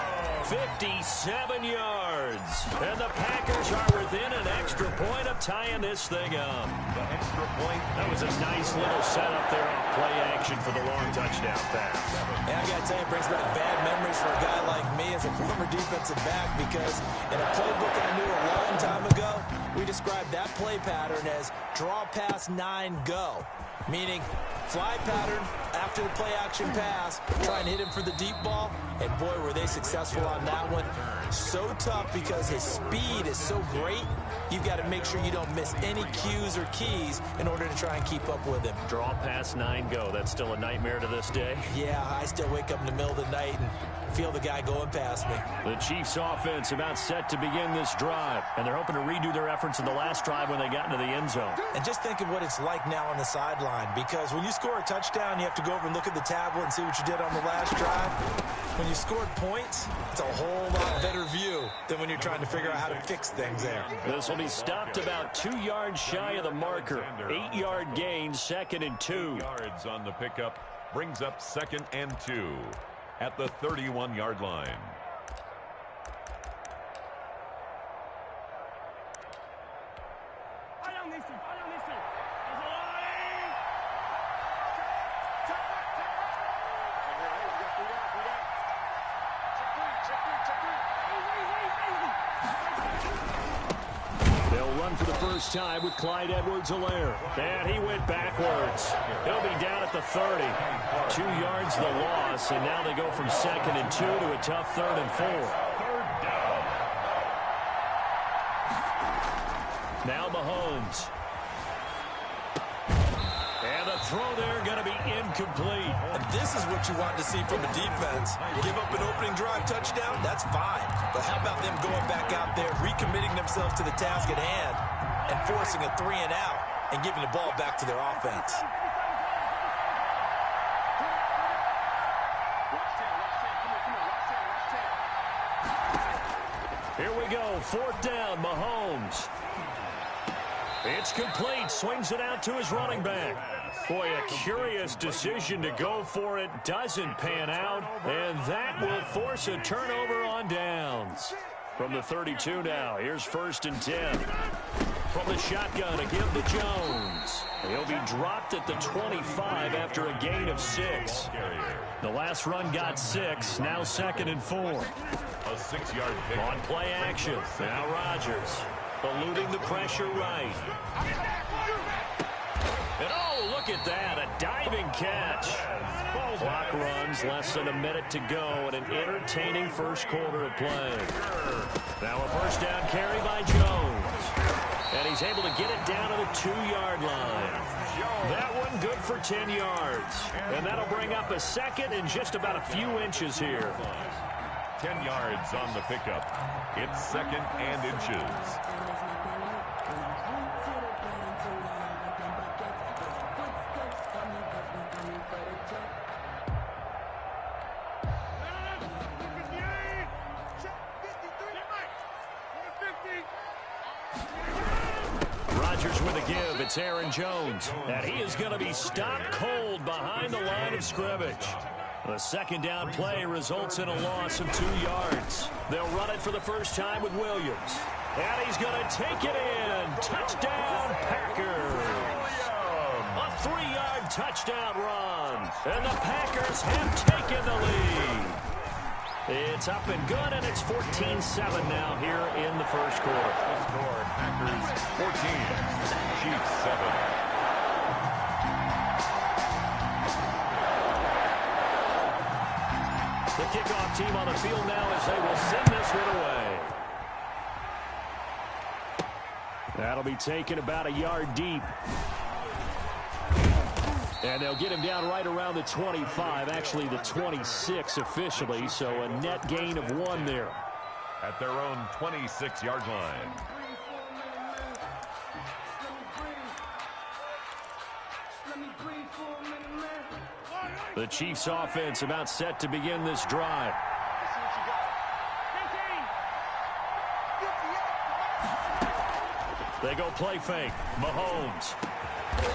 57 yards. And the Packers are within an extra point of tying this thing up. The extra point. That was a nice little setup there off play action for the long touchdown pass. And I got to tell you, it brings back bad memories for a guy like me as a former defensive back, because in a playbook I knew a long time ago, we described that play pattern as draw pass 9 go. Meaning fly pattern after the play action pass, try and hit him for the deep ball, and boy, were they successful on that one. So tough because his speed is so great, you've got to make sure you don't miss any cues or keys in order to try and keep up with him. Draw pass 9 go. That's still a nightmare to this day. Yeah, I still wake up in the middle of the night and feel the guy going past me. The Chiefs offense about set to begin this drive, and they're hoping to redo their efforts in the last drive when they got into the end zone. And just think of what it's like now on the sideline, because when you score a touchdown, you have to go over and look at the tablet and see what you did on the last drive. When you scored points, it's a whole lot better view than when you're trying to figure out how to fix things there. This will be stopped about 2 yards shy of the marker. 8-yard gain, 2nd and 2. Yards on the pickup brings up 2nd and 2 at the 31-yard line. For the first time with Clyde Edwards-Helaire. And he went backwards. He'll be down at the 30. 2 yards the loss, and now they go from 2nd and 2 to a tough 3rd and 4. Now Mahomes. And the throw there going to be incomplete. And this is what you want to see from a defense. Give up an opening drive touchdown, that's fine. But how about them going back out there, recommitting themselves to the task at hand, and forcing a 3 and out and giving the ball back to their offense. Here we go, 4th down, Mahomes. It's complete, swings it out to his running back. Boy, a curious decision to go for it, doesn't pan out, and that will force a turnover on downs. From the 32 now, here's 1st and 10. From the shotgun to give to Jones. He'll be dropped at the 25 after a gain of 6. The last run got 6, now 2nd and 4. A 6-yard pick. On play action, now Rodgers. Eluding the pressure right. And oh, look at that, a diving catch. Clock runs, less than a minute to go, and an entertaining first quarter of play. Now a first down carry by Jones. And he's able to get it down to the 2-yard line. That one good for 10 yards. And that'll bring up a 2nd and just about a few inches here. 10 yards on the pickup. It's 2nd and inches. Rodgers with a give. It's Aaron Jones. And he is going to be stopped cold behind the line of scrimmage. The second down play results in a loss of 2 yards. They'll run it for the first time with Williams. And he's going to take it in. Touchdown, Packers. A 3-yard touchdown run. And the Packers have taken the lead. It's up and good, and it's 14-7 now here in the first quarter. Score, Packers 14, Chiefs 7. The kickoff team on the field now as they will send this one away. That'll be taken about a yard deep. And they'll get him down right around the 25, actually the 26 officially, so a net gain of 1 there. At their own 26-yard line. The Chiefs offense about set to begin this drive. They go play fake. Mahomes.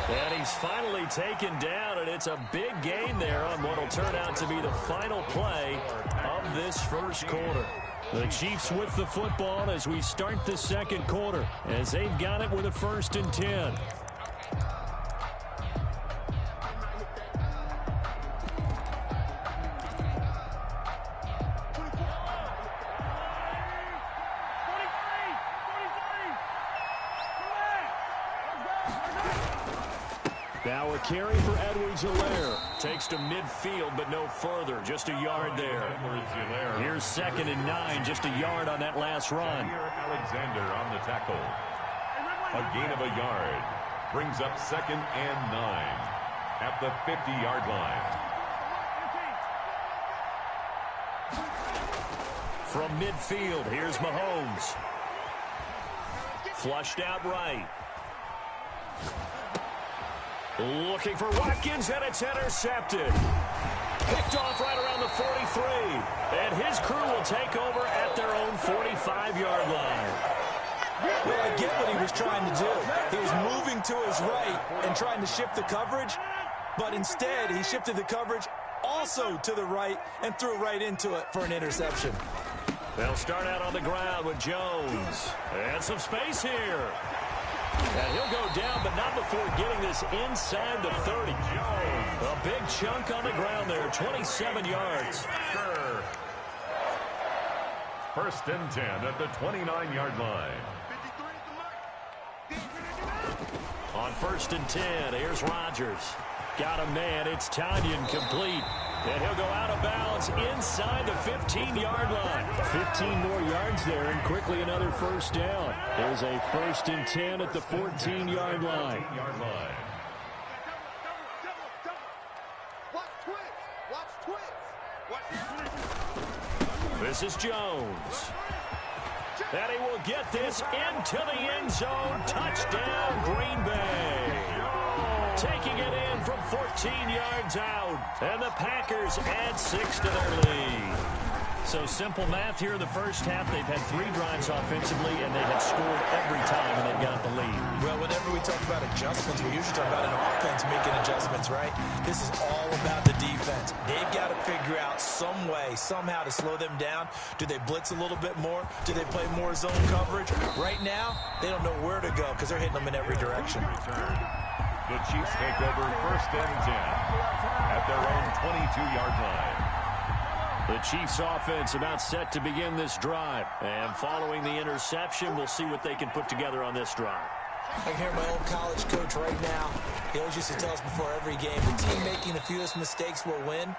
And he's finally taken down, and it's a big gain there on what will turn out to be the final play of this first quarter. The Chiefs with the football as we start the second quarter, as they've got it with a 1st and 10. Now a carry for Edwards-Helaire. Takes to midfield, but no further. Just a yard there. Here's 2nd and 9. Just a yard on that last run. Alexander on the tackle. A gain of a yard. Brings up 2nd and 9 at the 50-yard line. From midfield, here's Mahomes. Flushed out right. Looking for Watkins, and it's intercepted. Picked off right around the 43. And his crew will take over at their own 45-yard line. Well, I get what he was trying to do. He was moving to his right and trying to shift the coverage, but instead he shifted the coverage also to the right and threw right into it for an interception. They'll start out on the ground with Jones. And some space here. And he'll go down, but not before getting this inside the 30. A big chunk on the ground there, 27 yards. Sure. 1st and 10 at the 29-yard line. On 1st and 10, here's Rodgers. Got a man, it's Tanyan complete. And he'll go out of bounds inside the 15-yard line. 15 more yards there, and quickly another 1st down. There's a 1st and 10 at the 14-yard line. This is Jones. And he will get this into the end zone. Touchdown, Green Bay. Taking it in from 14 yards out. And the Packers add 6 to their lead. So simple math here in the first half. They've had 3 drives offensively, and they have scored every time when they've got the lead. Well, whenever we talk about adjustments, we usually talk about an offense making adjustments, right? This is all about the defense. They've got to figure out some way, somehow to slow them down. Do they blitz a little bit more? Do they play more zone coverage? Right now, they don't know where to go because they're hitting them in every direction. The Chiefs take over 1st and 10 at their own 22-yard line. The Chiefs offense about set to begin this drive. And following the interception, we'll see what they can put together on this drive. I can hear my old college coach right now. He always used to tell us before every game, the team making the fewest mistakes will win.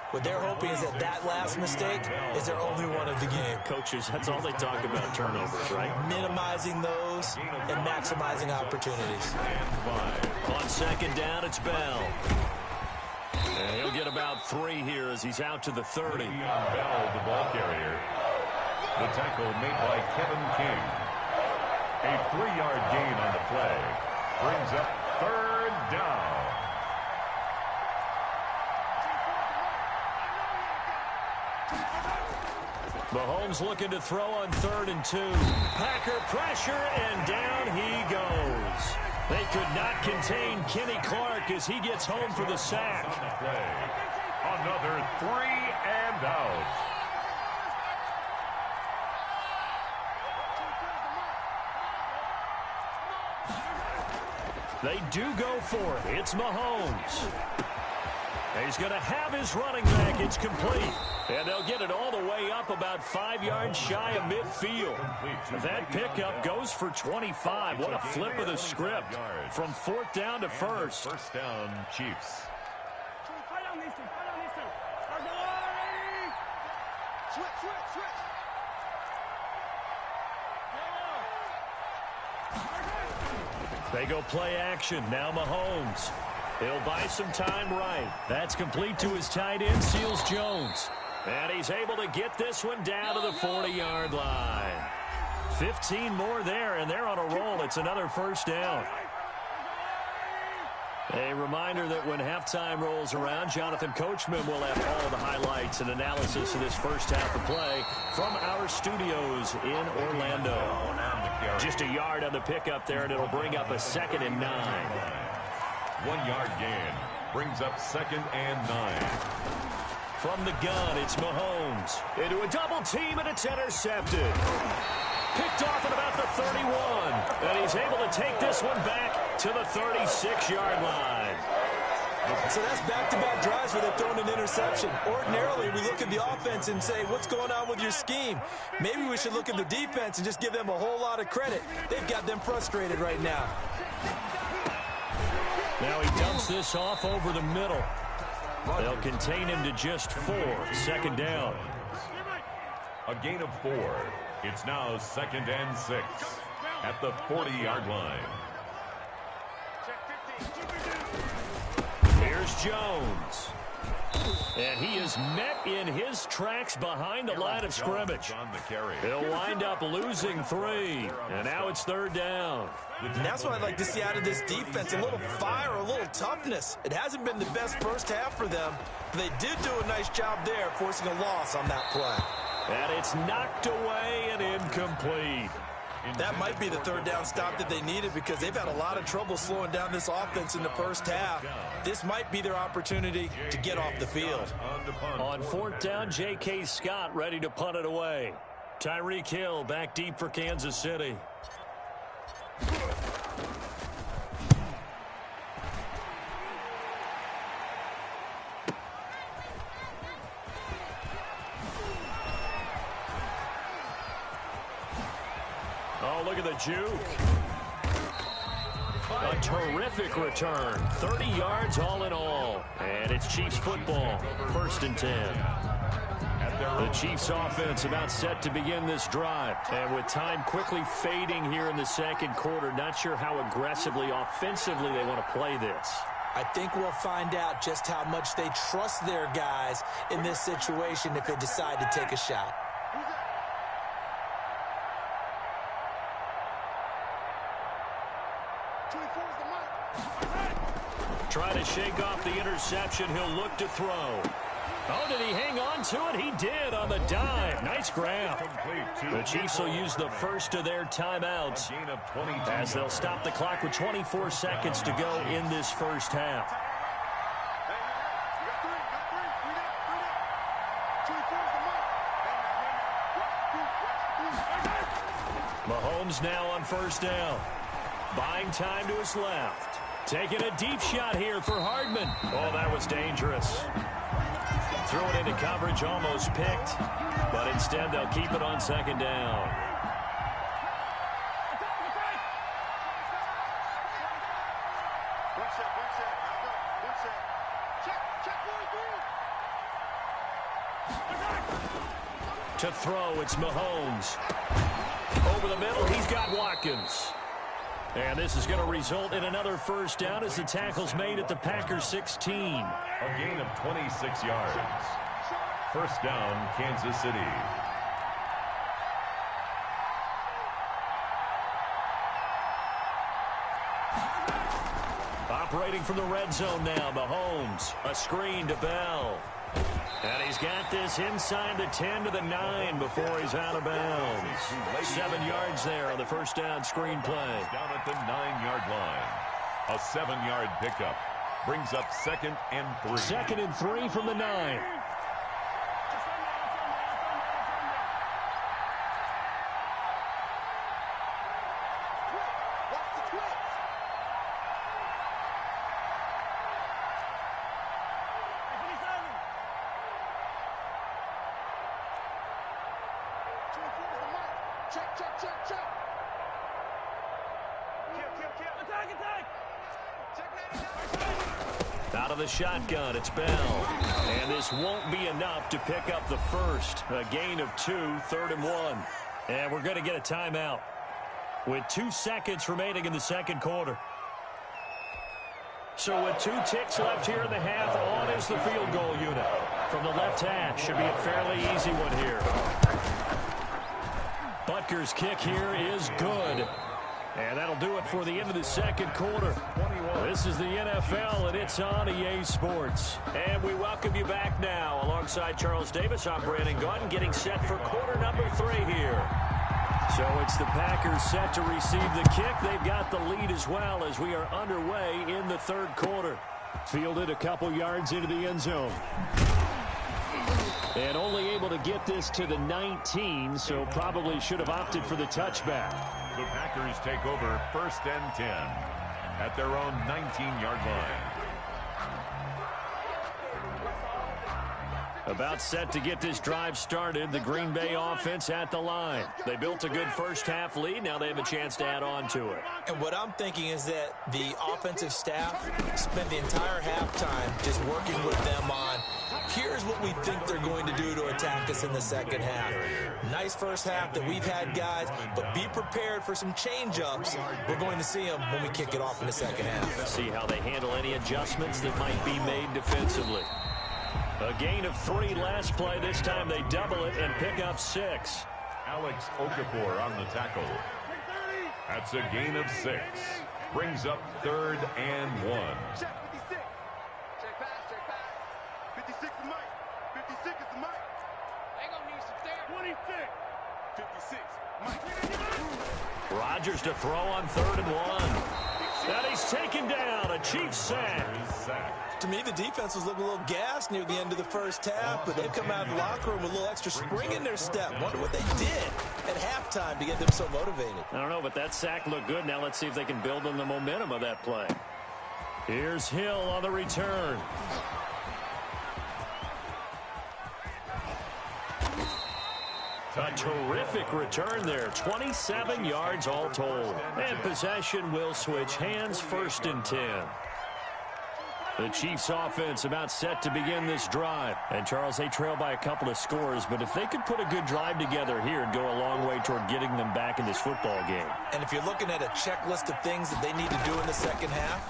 What they're hoping is that that last mistake is their only one of the game. Coaches, that's all they talk about, turnovers, right? Minimizing those and maximizing opportunities. On 2nd down, it's Bell. And he'll get about 3 here as he's out to the 30. Bell, the ball carrier. The tackle made by Kevin King. A 3-yard gain on the play. Brings up 3rd down. Mahomes looking to throw on 3rd and 2. Packer pressure, and down he goes. They could not contain Kenny Clark as he gets home for the sack. Another 3 and out. They do go for it. It's Mahomes. He's going to have his running back. It's complete. And they'll get it all the way up about 5 yards shy of midfield. That pickup goes for 25. What a flip of the script from 4th down to 1st. First down, Chiefs. They go play action. Now Mahomes. He'll buy some time right. That's complete to his tight end, Seals Jones. And he's able to get this one down to the 40-yard line. 15 more there, and they're on a roll. It's another first down. A reminder that when halftime rolls around, Jonathan Coachman will have all the highlights and analysis of this first half of play from our studios in Orlando. Just a yard on the pickup there, and it'll bring up a 2nd and 9. 1 yard gain brings up 2nd and 9. From the gun, it's Mahomes. Into a double team, and it's intercepted. Picked off at about the 31. And he's able to take this one back to the 36-yard line. So that's back-to-back drives where they've thrown an interception. Ordinarily, we look at the offense and say, what's going on with your scheme? Maybe we should look at the defense and just give them a whole lot of credit. They've got them frustrated right now. Now he dumps this off over the middle. They'll contain him to just 4. 2nd down. A gain of 4. It's now 2nd and 6 at the 40-yard line. Here's Jones. And he is met in his tracks behind the line of scrimmage. He'll wind up losing 3. And now it's 3rd down. And that's what I'd like to see out of this defense. A little fire, a little toughness. It hasn't been the best first half for them. But they did do a nice job there, forcing a loss on that play. And it's knocked away and incomplete. That might be the 3rd down stop that they needed because they've had a lot of trouble slowing down this offense in the first half. This might be their opportunity to get off the field. On 4th down, J.K. Scott ready to punt it away. Tyreek Hill back deep for Kansas City. Oh, look at the juke. A terrific return. 30 yards all in all. And it's Chiefs football. 1st and 10. The Chiefs offense about set to begin this drive. And with time quickly fading here in the 2nd quarter, not sure how aggressively, offensively they want to play this. I think we'll find out just how much they trust their guys in this situation if they decide to take a shot. Trying to shake off the interception. He'll look to throw. Oh, did he hang on to it? He did on the dive. Nice grab. The Chiefs will use the first of their timeouts as they'll stop the clock with 24 seconds to go in this first half. Mahomes now on 1st down. Buying time to his left. Taking a deep shot here for Hardman. Oh, that was dangerous. Threw it into coverage, almost picked. But instead, they'll keep it on 2nd down. To throw, it's Mahomes. Over the middle, he's got Watkins. And this is going to result in another first down as the tackle's made at the Packers 16. A gain of 26 yards. First down, Kansas City. Operating from the red zone now, Mahomes. A screen to Bell. And he's got this inside the 10 to the 9 before he's out of bounds. 7 yards there on the first down screen play. Down at the 9-yard line. A 7-yard pickup. Brings up 2nd and 3. 2nd and 3 from the 9. Out of the shotgun, it's Bell. And this won't be enough to pick up the first. A gain of 2, 3rd and 1. And we're going to get a timeout with 2 seconds remaining in the second quarter. So with 2 ticks left here in the half, on is the field goal unit. From the left hash, should be a fairly easy one here. Butker's kick here is good. And that'll do it for the end of the second quarter. This is the NFL, and it's on EA Sports. And we welcome you back now. Alongside Charles Davis, I'm Brandon Gaudin, getting set for quarter number 3 here. So it's the Packers set to receive the kick. They've got the lead as well as we are underway in the third quarter. Fielded a couple yards into the end zone. And only able to get this to the 19, so probably should have opted for the touchback. The Packers take over 1st and 10 at their own 19-yard line. About set to get this drive started. The Green Bay offense at the line. They built a good first-half lead. Now they have a chance to add on to it. And what I'm thinking is that the offensive staff spent the entire halftime just working with them on, here's what we think they're going to do to attack us in the second half. Nice first half that we've had, guys, but be prepared for some change-ups. We're going to see them when we kick it off in the second half. See how they handle any adjustments that might be made defensively. A gain of 3 last play. This time they double it and pick up 6. Alex Okafor on the tackle. That's a gain of 6. Brings up 3rd and 1. Check 56. Check pass, check pass. 56 is Mike. 56 is the Mike. They gonna need some there. 26. 56. Mike. Rodgers to throw on 3rd and 1. And he's taken down. A Chiefs sack. To me, the defense was looking a little gassed near the end of the first half, but they've come out of the locker room with a little extra spring in their step. Wonder what they did at halftime to get them so motivated. I don't know, but that sack looked good. Now let's see if they can build on the momentum of that play. Here's Hill on the return. A terrific return there. 27 yards all told. And possession will switch hands, 1st and 10. The Chiefs offense about set to begin this drive. And Charles, they trail by a couple of scores, but if they could put a good drive together here, it'd go a long way toward getting them back in this football game. And if you're looking at a checklist of things that they need to do in the second half,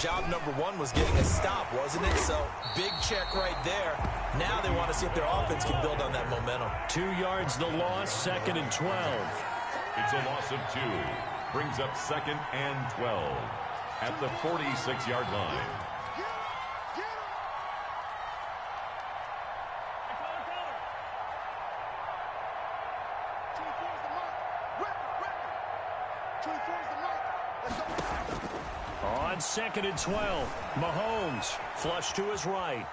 job number 1 was getting a stop, wasn't it? So big check right there. Now they want to see if their offense can build on that momentum. 2 yards the loss, 2nd and 12. It's a loss of 2. Brings up 2nd and 12 at the 46-yard line. On 2nd and 12, Mahomes flush to his right.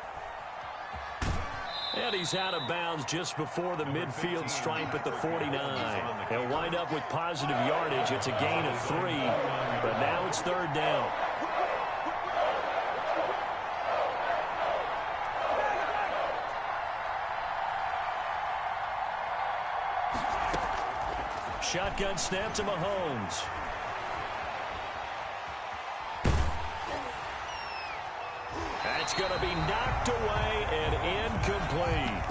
And he's out of bounds just before the midfield stripe at the 49. He'll wind up with positive yardage. It's a gain of 3, but now it's 3rd down. Shotgun snap to Mahomes. That's going to be knocked away and incomplete.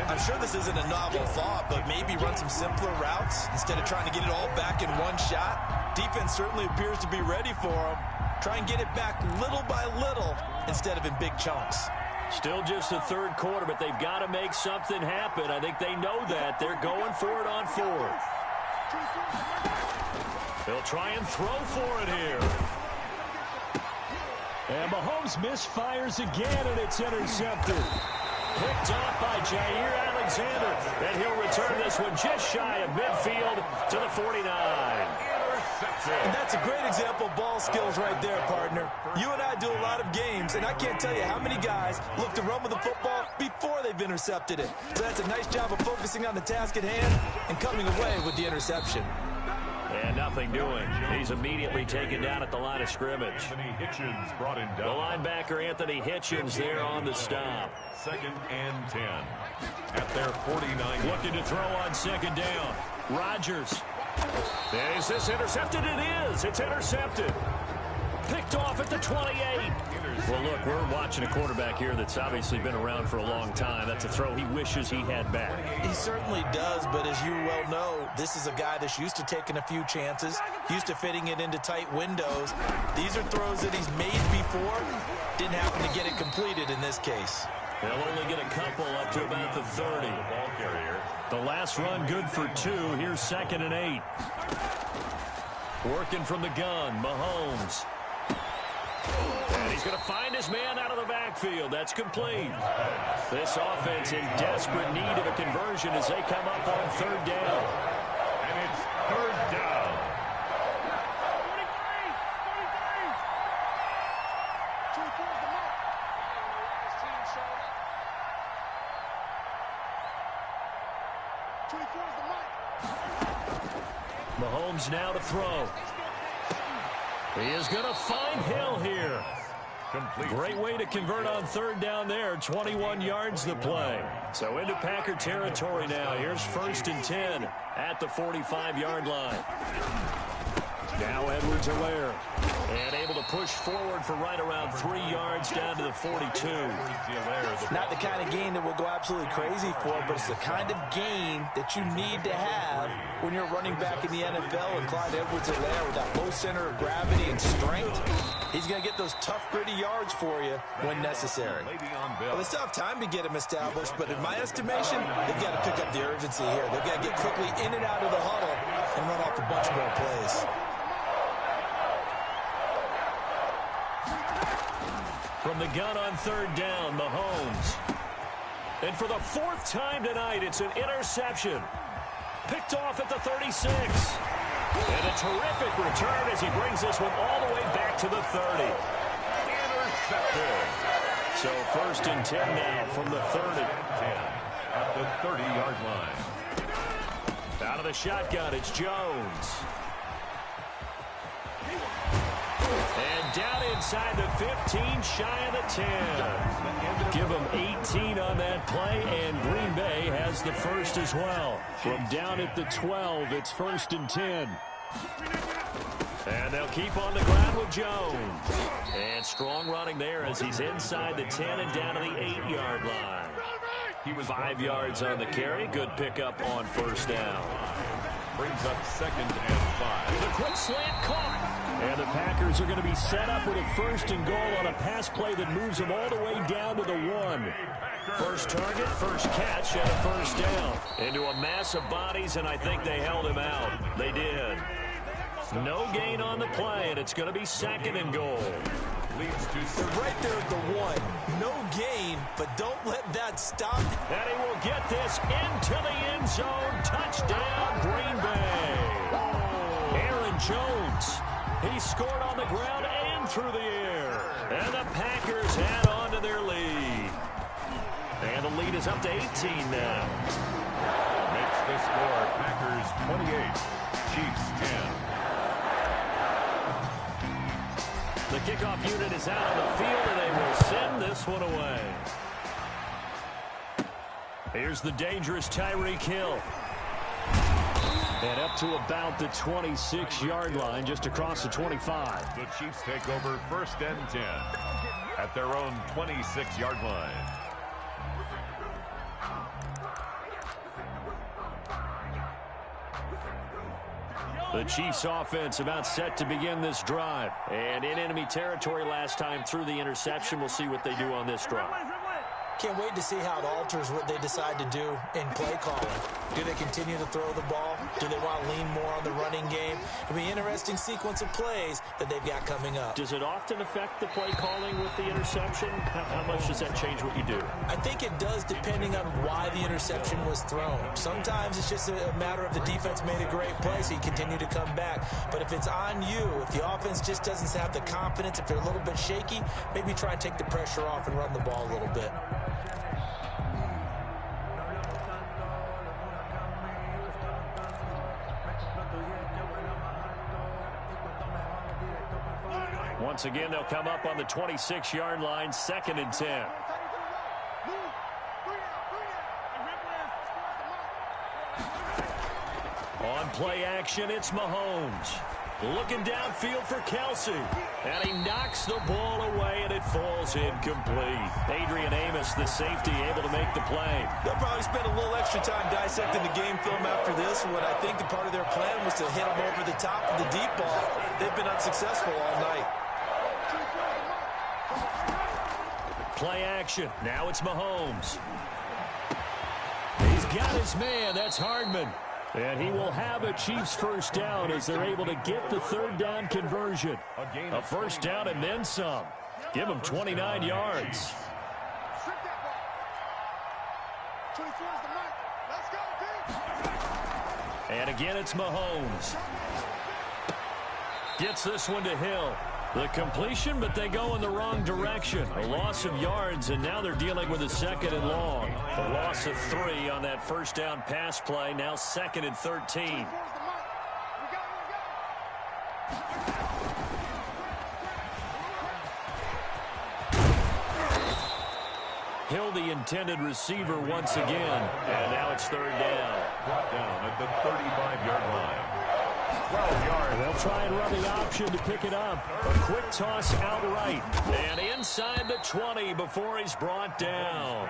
I'm sure this isn't a novel thought, but maybe run some simpler routes instead of trying to get it all back in one shot. Defense certainly appears to be ready for them. Try and get it back little by little instead of in big chunks. Still just the third quarter, but they've got to make something happen. I think they know that. They're going for it on 4th. They'll try and throw for it here. And Mahomes misfires again, and it's intercepted. Picked up by Jair Alexander. And he'll return this one just shy of midfield to the 49. interception. And that's a great example of ball skills right there, partner. You and I do a lot of games, and I can't tell you how many guys look to run with the football before they've intercepted it. So that's a nice job of focusing on the task at hand and coming away with the interception. And nothing doing. He's immediately taken down at the line of scrimmage. Anthony Hitchens brought him The down. linebacker, Anthony Hitchens, there on the stop. 2nd and 10 at their 49. Looking to throw on second down. Rodgers. Is this intercepted? It is. It's intercepted. Picked off at the 28. Well, look, we're watching a quarterback here that's obviously been around for a long time. That's a throw he wishes he had back. He certainly does, but as you well know, this is a guy that's used to taking a few chances, used to fitting it into tight windows. These are throws that he's made before. Didn't happen to get it completed in this case. They'll only get a couple up to about the 30. Ball carrier. The last run good for 2. Here's 2nd and 8. Working from the gun, Mahomes. And he's going to find his man out of the backfield. That's complete. This offense in desperate need of a conversion as they come up on 3rd down. And it's 3rd down. 24 is the mark. Mahomes now to throw. He is going to find Hill here. Complete. Great way to convert on 3rd down there. 21 yards the play. So into Packer territory now. Here's 1st and 10 at the 45-yard line. Now Edwards-Helaire. And able to push forward for right around 3 yards down to the 42. Not the kind of gain that we'll go absolutely crazy for, but it's the kind of gain that you need to have when you're running back in the NFL. And Clyde Edwards-Helaire with that low center of gravity and strength, he's going to get those tough, gritty yards for you when necessary. Well, they still have time to get him established, but in my estimation, they've got to pick up the urgency here. They've got to get quickly in and out of the huddle and run off a bunch more plays. From the gun on 3rd down, Mahomes. And for the 4th time tonight, it's an interception. Picked off at the 36. And a terrific return as he brings this one all the way back to the 30. Intercepted. So 1st and 10 now from the 30. 10 at the 30-yard line. Out of the shotgun, it's Jones. And down inside the 15, shy of the 10. Give them 18 on that play, and Green Bay has the first as well. From down at the 12, it's 1st and 10. And they'll keep on the ground with Jones. And strong running there as he's inside the 10 and down to the 8-yard line. He was 5 yards on the carry. Good pickup on 1st down. Brings up 2nd and 5. The quick slant caught. And the Packers are going to be set up with a 1st and goal on a pass play that moves them all the way down to the 1. First target, first catch, and a 1st down. Into a mass of bodies, and I think they held him out. They did. No gain on the play, and it's going to be 2nd and goal. Leads to They're right there at the 1. No gain, but don't let that stop. And he will get this into the end zone. Touchdown, Green Bay. Aaron Jones. He scored on the ground and through the air. And the Packers add on to their lead. And the lead is up to 18 now. makes the score Packers 28, Chiefs 10. The kickoff unit is out on the field, and they will send this one away. Here's the dangerous Tyreek Hill. And up to about the 26-yard line, just across the 25. The Chiefs take over 1st and 10 at their own 26-yard line. The Chiefs offense about set to begin this drive. And in enemy territory last time through the interception. We'll see what they do on this drive. Can't wait to see how it alters what they decide to do in play calling. Do they continue to throw the ball? Do they want to lean more on the running game? It'll be an interesting sequence of plays that they've got coming up. Does it often affect the play calling with the interception? How much does that change what you do? I think it does, depending on why the interception was thrown. Sometimes it's just a matter of the defense made a great play, so you continue to come back. But if it's on you, if the offense just doesn't have the confidence, if they're a little bit shaky, maybe try and take the pressure off and run the ball a little bit. Once again, they'll come up on the 26-yard line, 2nd and 10. On play action, it's Mahomes. Looking downfield for Kelsey. And he knocks the ball away, and it falls incomplete. Adrian Amos, the safety, able to make the play. They'll probably spend a little extra time dissecting the game film after this one. I think the part of their plan was to hit him over the top of the deep ball. They've been unsuccessful all night. Play action. Now it's Mahomes. He's got his man. That's Hardman. And he will have a Chiefs first down as they're able to get the 3rd down conversion. A first down and then some. Give him 29 yards. And again, it's Mahomes. Gets this one to Hill. The completion, but they go in the wrong direction. A loss of yards, and now they're dealing with a 2nd and long. A loss of 3 on that first down pass play. Now 2nd and 13. Hill, the intended receiver once again. And now it's 3rd down. Brought down at the 35-yard line. 12 yards. They'll try and run the option to pick it up. A quick toss outright. And inside the 20 before he's brought down.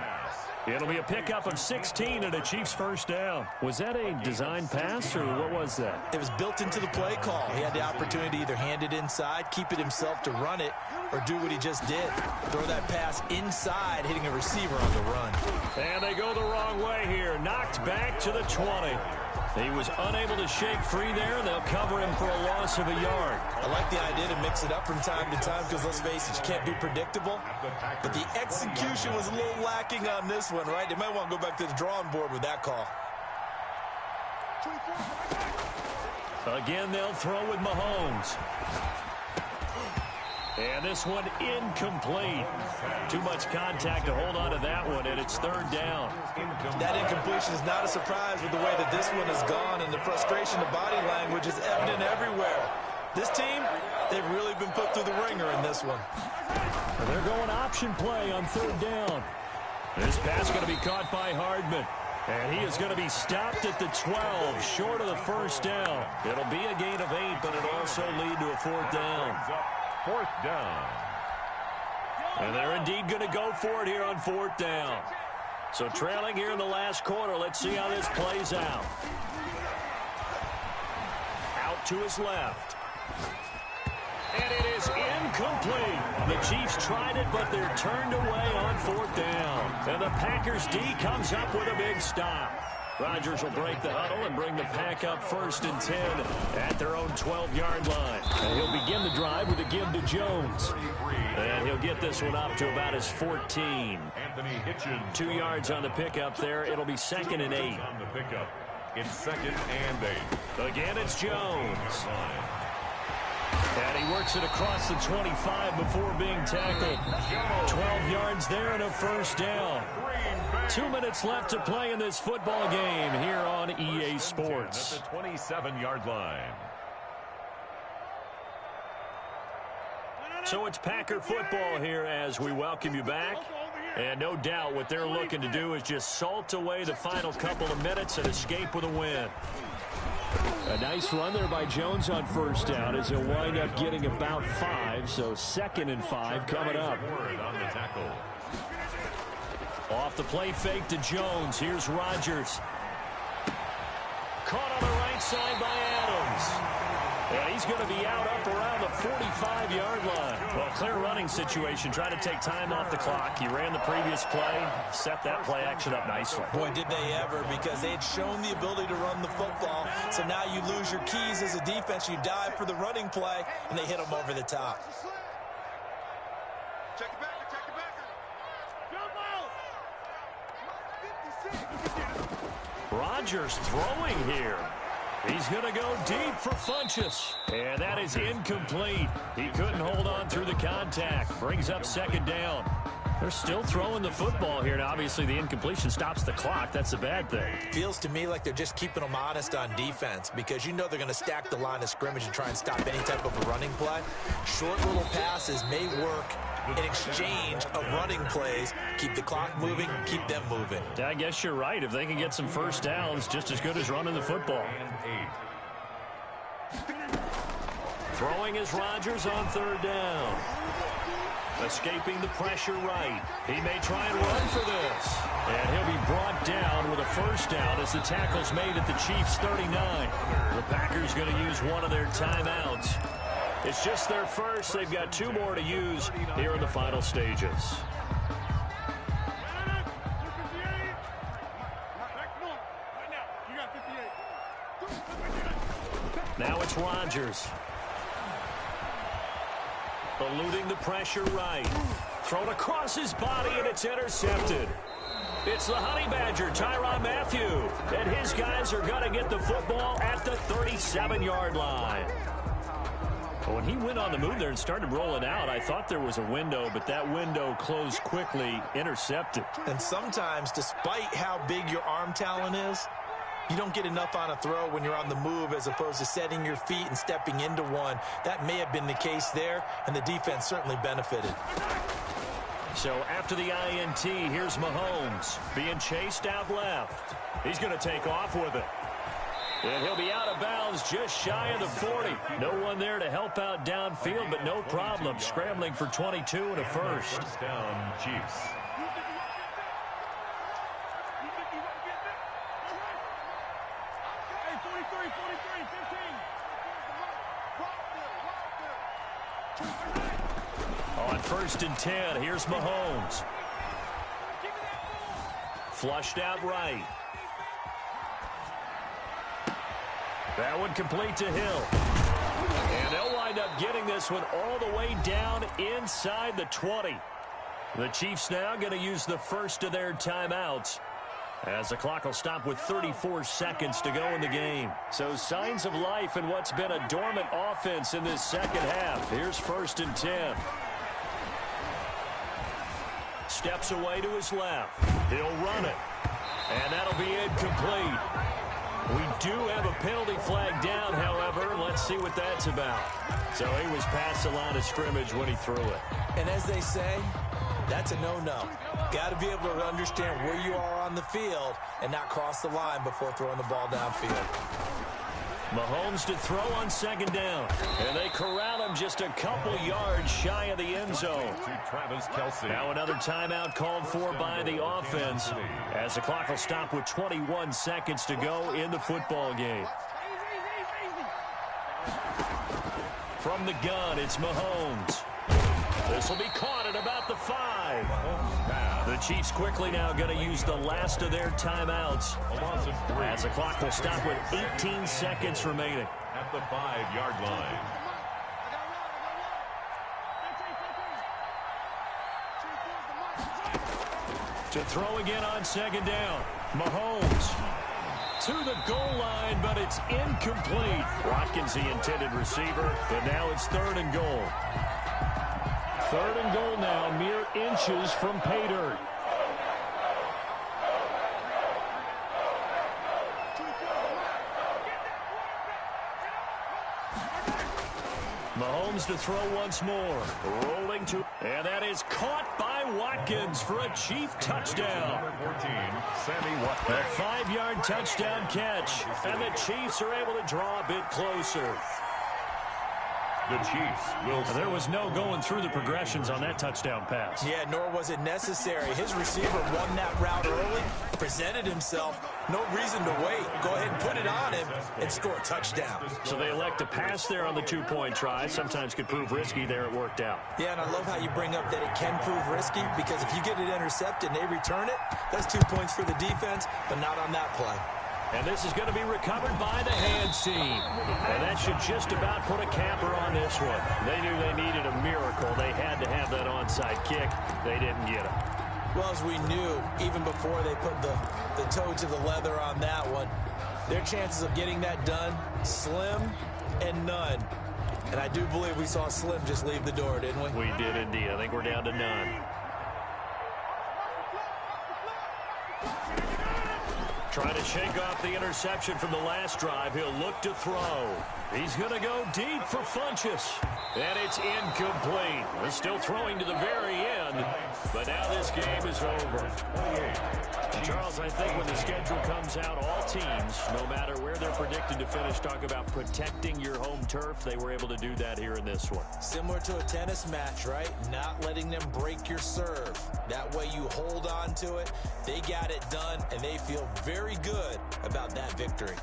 It'll be a pickup of 16 and a Chiefs first down. Was that a design pass, or what was that? It was built into the play call. He had the opportunity to either hand it inside, keep it himself to run it, or do what he just did. Throw that pass inside, hitting a receiver on the run. And they go the wrong way here. Knocked back to the 20. He was unable to shake free there. They'll cover him for a loss of a yard. I like the idea to mix it up from time to time because, let's face it, you can't be predictable. But the execution was a little lacking on this one, right? They might want to go back to the drawing board with that call. Again, they'll throw with Mahomes. And this one incomplete. Too much contact to hold on to that one, and it's 3rd down. That incompletion is not a surprise with the way that this one has gone, and the frustration of body language is evident everywhere. This team, they've really been put through the ringer in this one. And they're going option play on 3rd down. This pass going to be caught by Hardman. And he is going to be stopped at the 12, short of the first down. It'll be a gain of 8, but it'll also lead to a 4th down. 4th down. And they're indeed going to go for it here on 4th down. So trailing here in the last quarter. Let's see how this plays out. Out to his left. And it is incomplete. The Chiefs tried it, but they're turned away on 4th down. And the Packers D comes up with a big stop. Rodgers will break the huddle and bring the Pack up 1st and 10 at their own 12-yard line. And he'll begin the drive with a give to Jones. And he'll get this one up to about his 14. Anthony Hitchens. 2 yards on the pickup there. It'll be 2nd and 8. On the pickup. It's 2nd and 8. Again, it's Jones. And he works it across the 25 before being tackled. 12 yards there and a first down. 2 minutes left to play in this football game here on EA Sports. At the 27-yard line. So it's Packer football here as we welcome you back. And no doubt what they're looking to do is just salt away the final couple of minutes and escape with a win. A nice run there by Jones on first down as he'll wind up getting about 5. So 2nd and 5 coming up. On the tackle. Off the play fake to Jones. Here's Rodgers. Caught on the right side by Adams. And he's going to be out up around the 45-yard line. Well, clear running situation. Try to take time off the clock. He ran the previous play, set that play action up nicely. Boy, did they ever, because they had shown the ability to run the football. So now you lose your keys as a defense. You dive for the running play, and they hit them over the top. Check it back, check it back. Jump out! Rodgers throwing here. He's going to go deep for Funchess. And that is incomplete. He couldn't hold on through the contact. Brings up second down. They're still throwing the football here. Now, obviously, the incompletion stops the clock. That's a bad thing. Feels to me like they're just keeping them honest on defense, because you know they're going to stack the line of scrimmage and try and stop any type of a running play. Short little passes may work in exchange of running plays. Keep the clock moving, keep them moving. I guess you're right. If they can get some first downs, just as good as running the football. Throwing is Rodgers on third down. Escaping the pressure right. He may try and run for this. And he'll be brought down with a first down as the tackle's made at the Chiefs' 39. The Packers going to use one of their timeouts. It's just their first. They've got two more to use here in the final stages. Now it's Rodgers. Eluding the pressure right. Thrown across his body, and it's intercepted. It's the Honey Badger, Tyrann Mathieu. And his guys are going to get the football at the 37-yard line. When he went on the move there and started rolling out, I thought there was a window, but that window closed quickly, intercepted. And sometimes, despite how big your arm talent is, you don't get enough on a throw when you're on the move as opposed to setting your feet and stepping into one. That may have been the case there, and the defense certainly benefited. So after the INT, here's Mahomes being chased out left. He's going to take off with it. And he'll be out of bounds just shy of the 40. No one there to help out downfield, but no problem. Scrambling for 22 and a first. First down, Chiefs. On 1st and 10, here's Mahomes. Flushed out right. That one complete to Hill. And they'll wind up getting this one all the way down inside the 20. The Chiefs now going to use the first of their timeouts, as the clock will stop with 34 seconds to go in the game. So signs of life in what's been a dormant offense in this second half. Here's 1st and 10. Steps away to his left. He'll run it. And that'll be incomplete. We do have a penalty flag down, however. Let's see what that's about. So he was past the line of scrimmage when he threw it. And as they say, that's a no-no. Got to be able to understand where you are on the field and not cross the line before throwing the ball downfield. Mahomes to throw on 2nd down. And they corral him just a couple yards shy of the end zone. To Travis Kelce. Now another timeout called for by the offense, as the clock will stop with 21 seconds to go in the football game. From the gun, it's Mahomes. This will be caught at about the 5. The Chiefs quickly now going to use the last of their timeouts, as the clock will stop with 18 seconds remaining. At the 5-yard line. To throw again on 2nd down. Mahomes to the goal line, but it's incomplete. Watkins, the intended receiver, and now it's 3rd and goal. 3rd and goal now, mere inches from pay dirt. Mahomes to throw once more. Rolling to, and that is caught by Watkins for a Chief touchdown. Number 14, Sammy Watkins. A 5-yard touchdown catch, and the Chiefs are able to draw a bit closer. The Chiefs will... There was no going through the progressions on that touchdown pass. Yeah, nor was it necessary. His receiver won that route early, presented himself. No reason to wait. Go ahead and put it on him and score a touchdown. So they elect to pass there on the two-point try. Sometimes could prove risky. There it worked out. Yeah, and I love how you bring up that it can prove risky, because if you get it intercepted and they return it, that's 2 points for the defense, but not on that play. And this is going to be recovered by the hands team. And that should just about put a capper on this one. They knew they needed a miracle. They had to have that onside kick. They didn't get it. Well, as we knew, even before they put the toe to the leather on that one, their chances of getting that done, slim and none. And I do believe we saw Slim just leave the door, didn't we? We did indeed. I think we're down to none. Trying to shake off the interception from the last drive. He'll look to throw. He's going to go deep for Funchess. And it's incomplete. We're still throwing to the very end. But now this game is over. Charles, I think when the schedule comes out, all teams, no matter where they're predicted to finish, talk about protecting your home turf. They were able to do that here in this one. Similar to a tennis match, right? Not letting them break your serve. That way you hold on to it. They got it done, and they feel very good about that victory.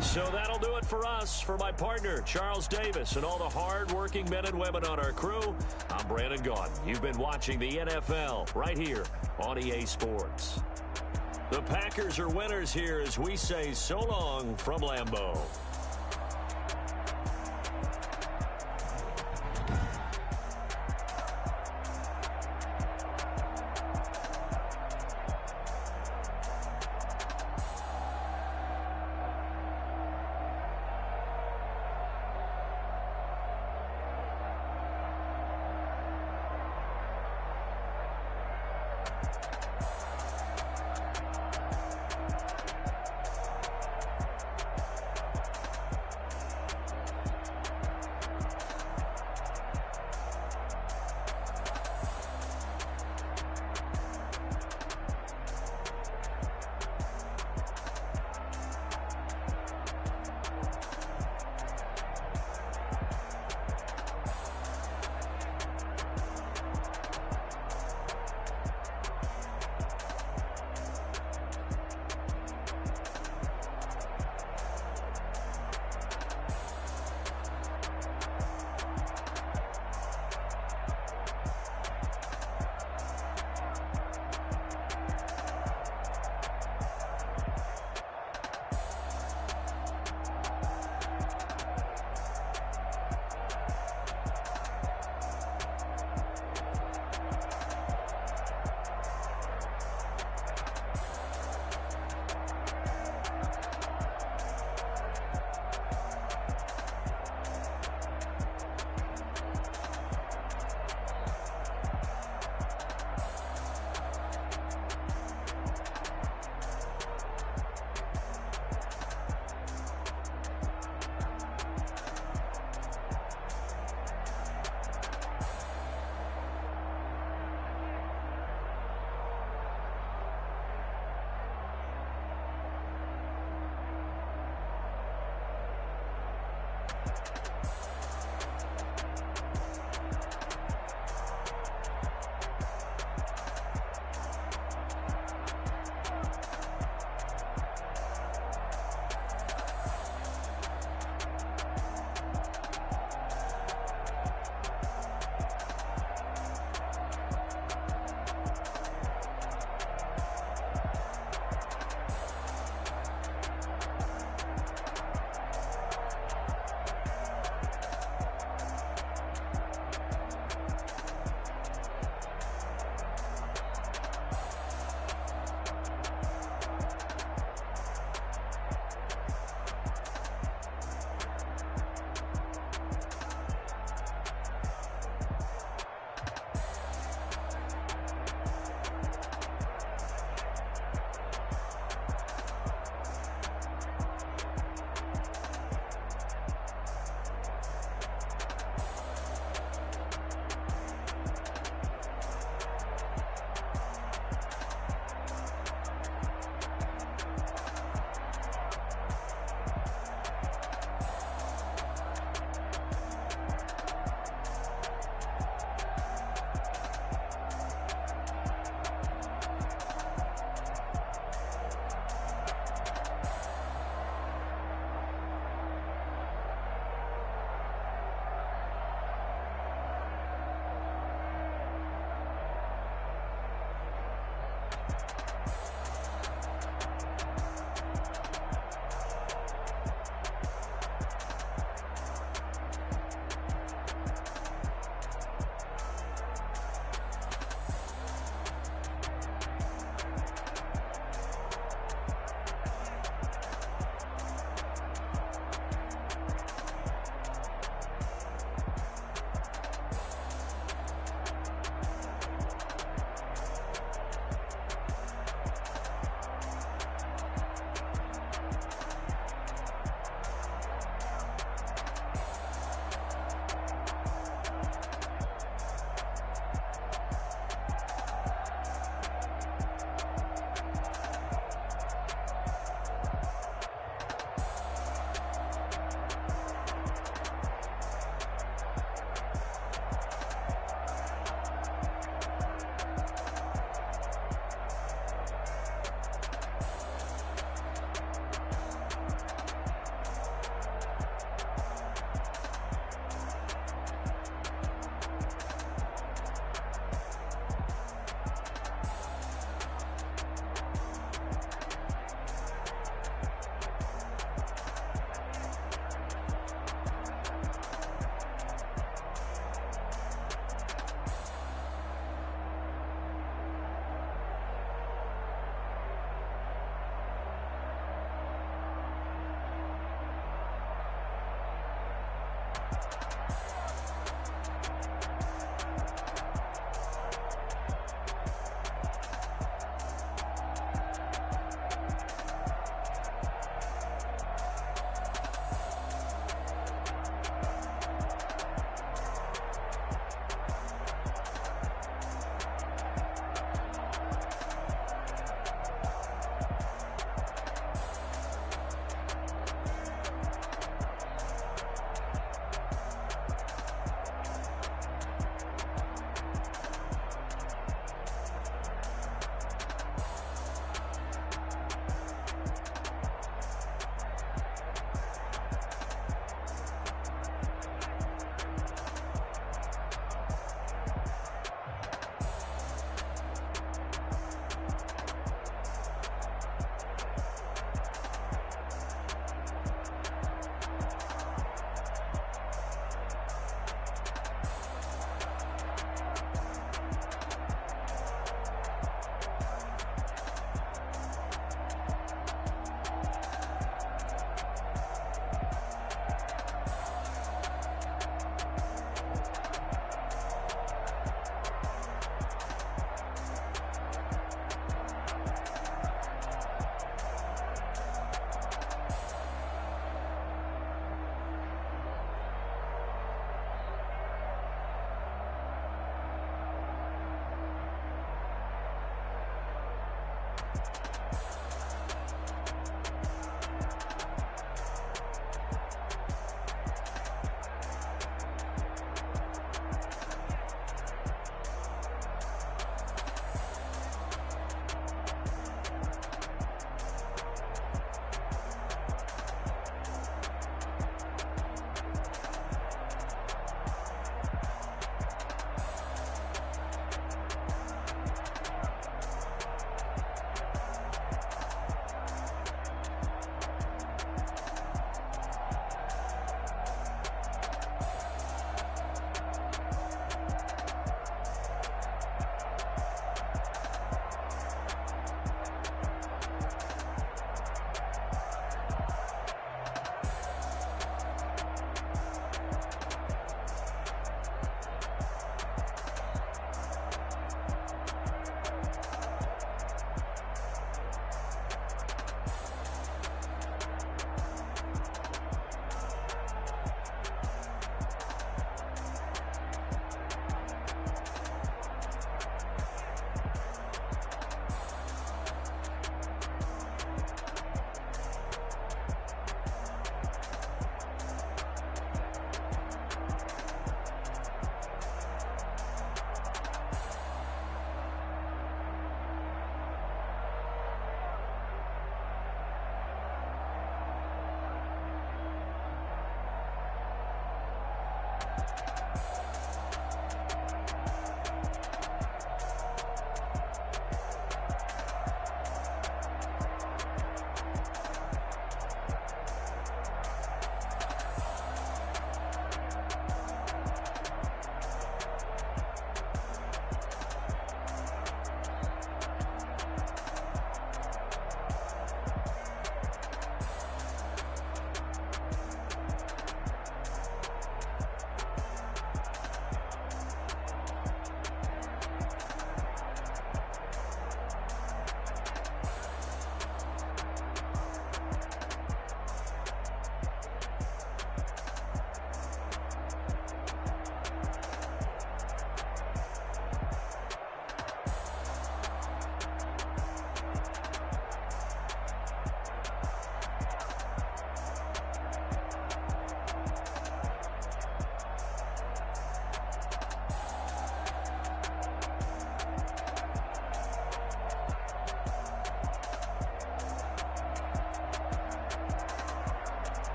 So that'll do it for us. For my partner, Charles Davis, and all the hard-working men and women on our crew, I'm Brandon Gaudin. You've been watching the NFL right here on EA Sports. The Packers are winners here as we say so long from Lambeau.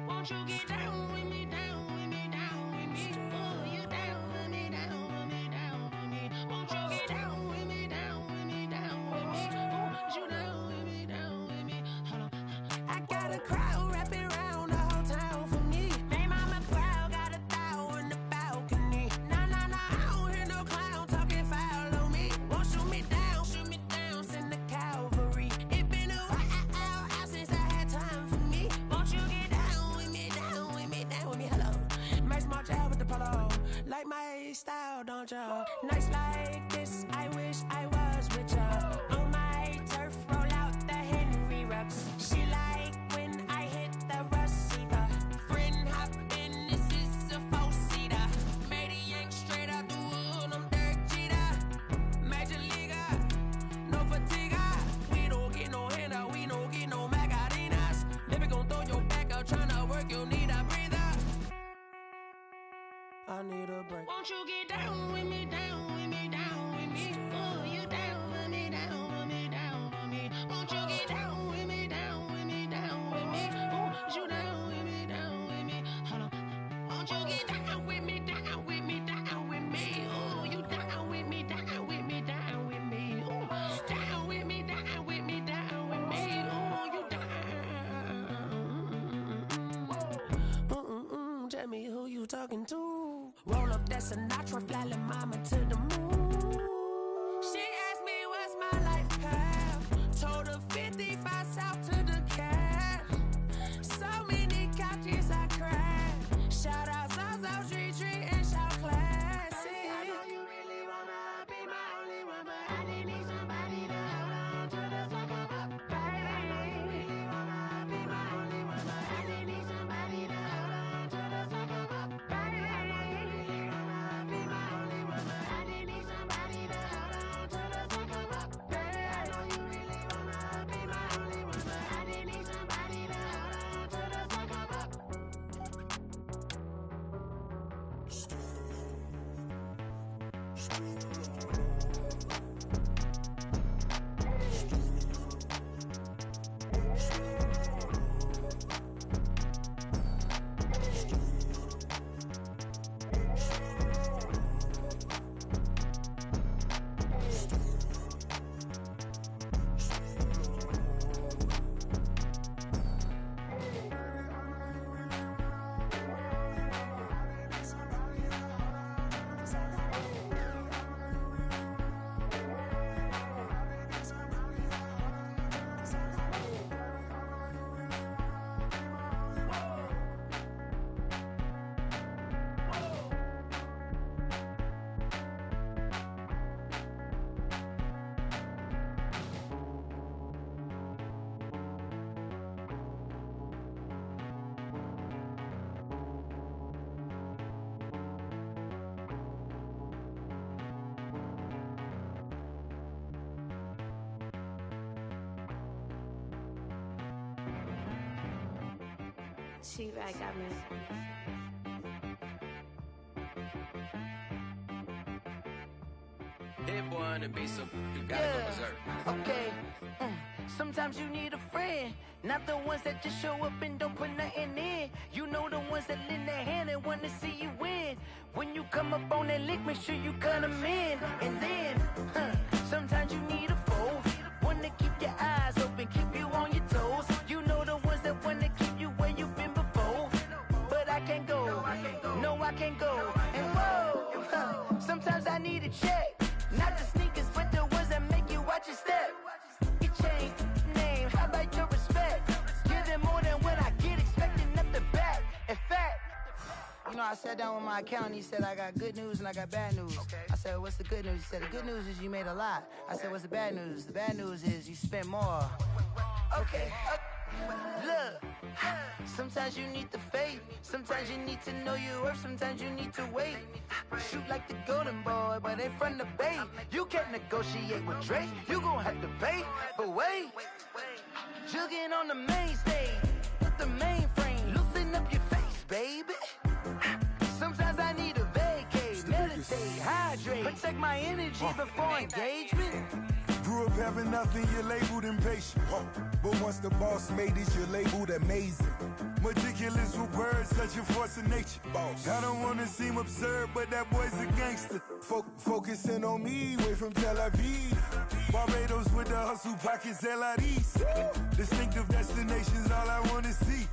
Won't you get down with me, down with me, down with me? Oh, you down with me, down with me, down with me. Won't you get down with me, down with me, down with me? Oh, you down with me, down with me? Hold on. I got a crowd wrapping around the whole town for me. Hey, mama crowd got 1,000 in the balcony. Nah, nah, nah, I don't hear no clown talking foul on me. Won't shoot me down, send the cavalry. It been a while since I had time for me. Won't you get down with me, down with me, down with me? Hello. Max March out with the polo. Like my style, don't ya? Nights like this, I wish I was with ya. On my turf, roll out the Henry Rux. She like when I hit the receiver. Friend hop in, this is a four-seater. Made a yank straight out the wood, I'm Derek Jeter. Major leaguer, no fatigue. We don't get no handout, we don't get no Macarinas. Never gon' throw your back out, tryna work, you need a breather. I need a break. Won't you get down with me, down with me, down with me? Oh, you down with me, down with me, down with me? Won't you get down with me, down with me, down with me? Oh, you down with me, down with me? Hold on. Won't you get down with me, down with me, down with me? Oh, you down with me, down with me, down with me? Oh, down with me, down with me, down with me? Oh, you down. Tell me who you talking to. Roll up that Sinatra, fly la mama to the moon. She asked me what's my life path. Told her 55 south to the cat. So many couches I cried. Shout out South Street and shout classy. I know you really wanna be my only one, but I didn't need somebody to hold on to the sucker up, baby. I know you really wanna be my only one, but I didn't need somebody to hold on to the sucker up, baby. I know you really wanna be my only one, but I didn't need somebody to hold on to the sucker up, baby. I know you really wanna be my only one, but I didn't need somebody to hold on to the sucker up. She right got me. Hit boy on the beat, so you gotta go berserk. Okay. Sometimes you need a friend, not the ones that just show up and don't put nothing in. You know the ones that lend their hand and want to see you win. When you come up on that lick, make sure you cut them in. And then, sometimes you need a foe, one to keep your eyes open, keep you on your toes. You know the ones that want to keep you where you've been before. But I can't go, no I can't go. And whoa, sometimes I need a check, not the sneakers, but the ones that make you watch your step. Your chain, name, how about your respect? Give them more than what I get, expecting nothing back. In fact, you know, I sat down with my accountant, he said I got good news and I got bad news. I said, what's the good news? He said, the good news is you made a lot. I said, what's the bad news? The bad news is you spent more. Okay, look, sometimes you need the faith, sometimes you need to know your worth, sometimes you need to wait. Shoot like the golden boy, but ain't from the bay. You can't negotiate with Drake, you gon' have to pay. But wait, jugging on the main stage, with the mainframe, loosen up your face, baby. Sometimes I need a vacate, meditate, hydrate, protect my energy before engagement. Grew up having nothing, you're labeled impatient. But once the boss made it, you're labeled amazing. Meticulous with words, such a force of nature. I don't wanna seem absurd, but that boy's a gangster. Focusing on me, way from Tel Aviv. Barbados with the hustle pockets, LIDs. Distinctive destinations, all I wanna see.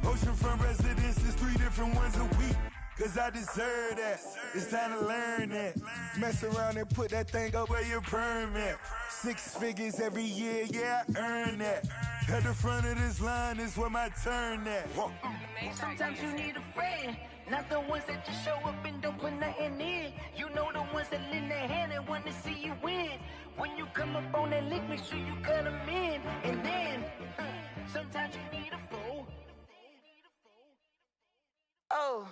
Oceanfront residences, 3 different ones a week. Cause I deserve that, it's time to learn that. Mess around and put that thing up where your perm at. 6 figures every year, yeah, I earn that. At the front of this line is where my turn at. Sometimes you need a friend, not the ones that just show up and don't put nothing in. You know the ones that lend their hand and want to see you win. When you come up on that lick, make sure you cut them in. And then, sometimes you need a fool. Oh.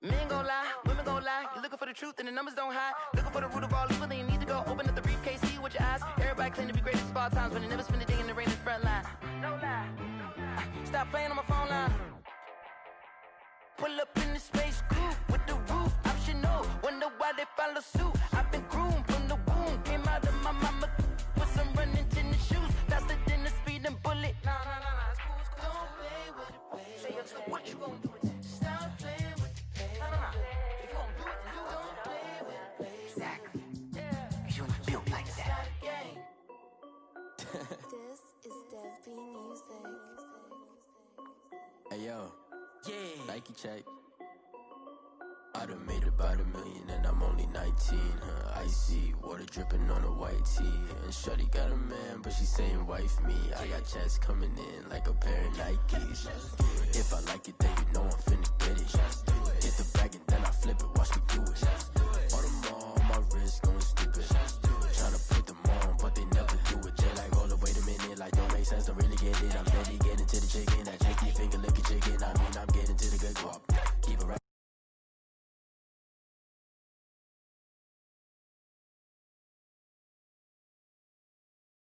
Men gon' lie, women gon' lie. You're looking for the truth and the numbers don't hide. Looking for the root of all evil, then you need to go open up the briefcase, see with your eyes. Everybody claim to be greatest of all times, but they never spend a day in the rain in the front line. No lie. Stop playing on my phone line. Pull up in the space coupe with the roof optional. Wonder why they follow suit. I've been groomed from the womb. Came out of my mama with some running tennis shoes. Faster than the speeding bullet. Nah, it's cool, it's cool. Don't play with it, baby. Say, what you gon' do with it? Stop playing with it, baby. If you gon' do it, then you don't play with it, baby. Exactly. Cause you ain't built like that. This is Dev B Music. Hey yo, Nike check. I done made about $1 million and I'm only 19. Icy water dripping on a white tee. And shorty got a man, but she saying wife me. I got checks coming in like a pair of Nikes. If I like it, then you know I'm finna get it. Hit the bag and then I flip it, watch me do it. All them all on my wrist going stupid. Tryna put them on, but they never do it. They like, hold up, wait a minute, like don't make sense, don't really get it. I'm steady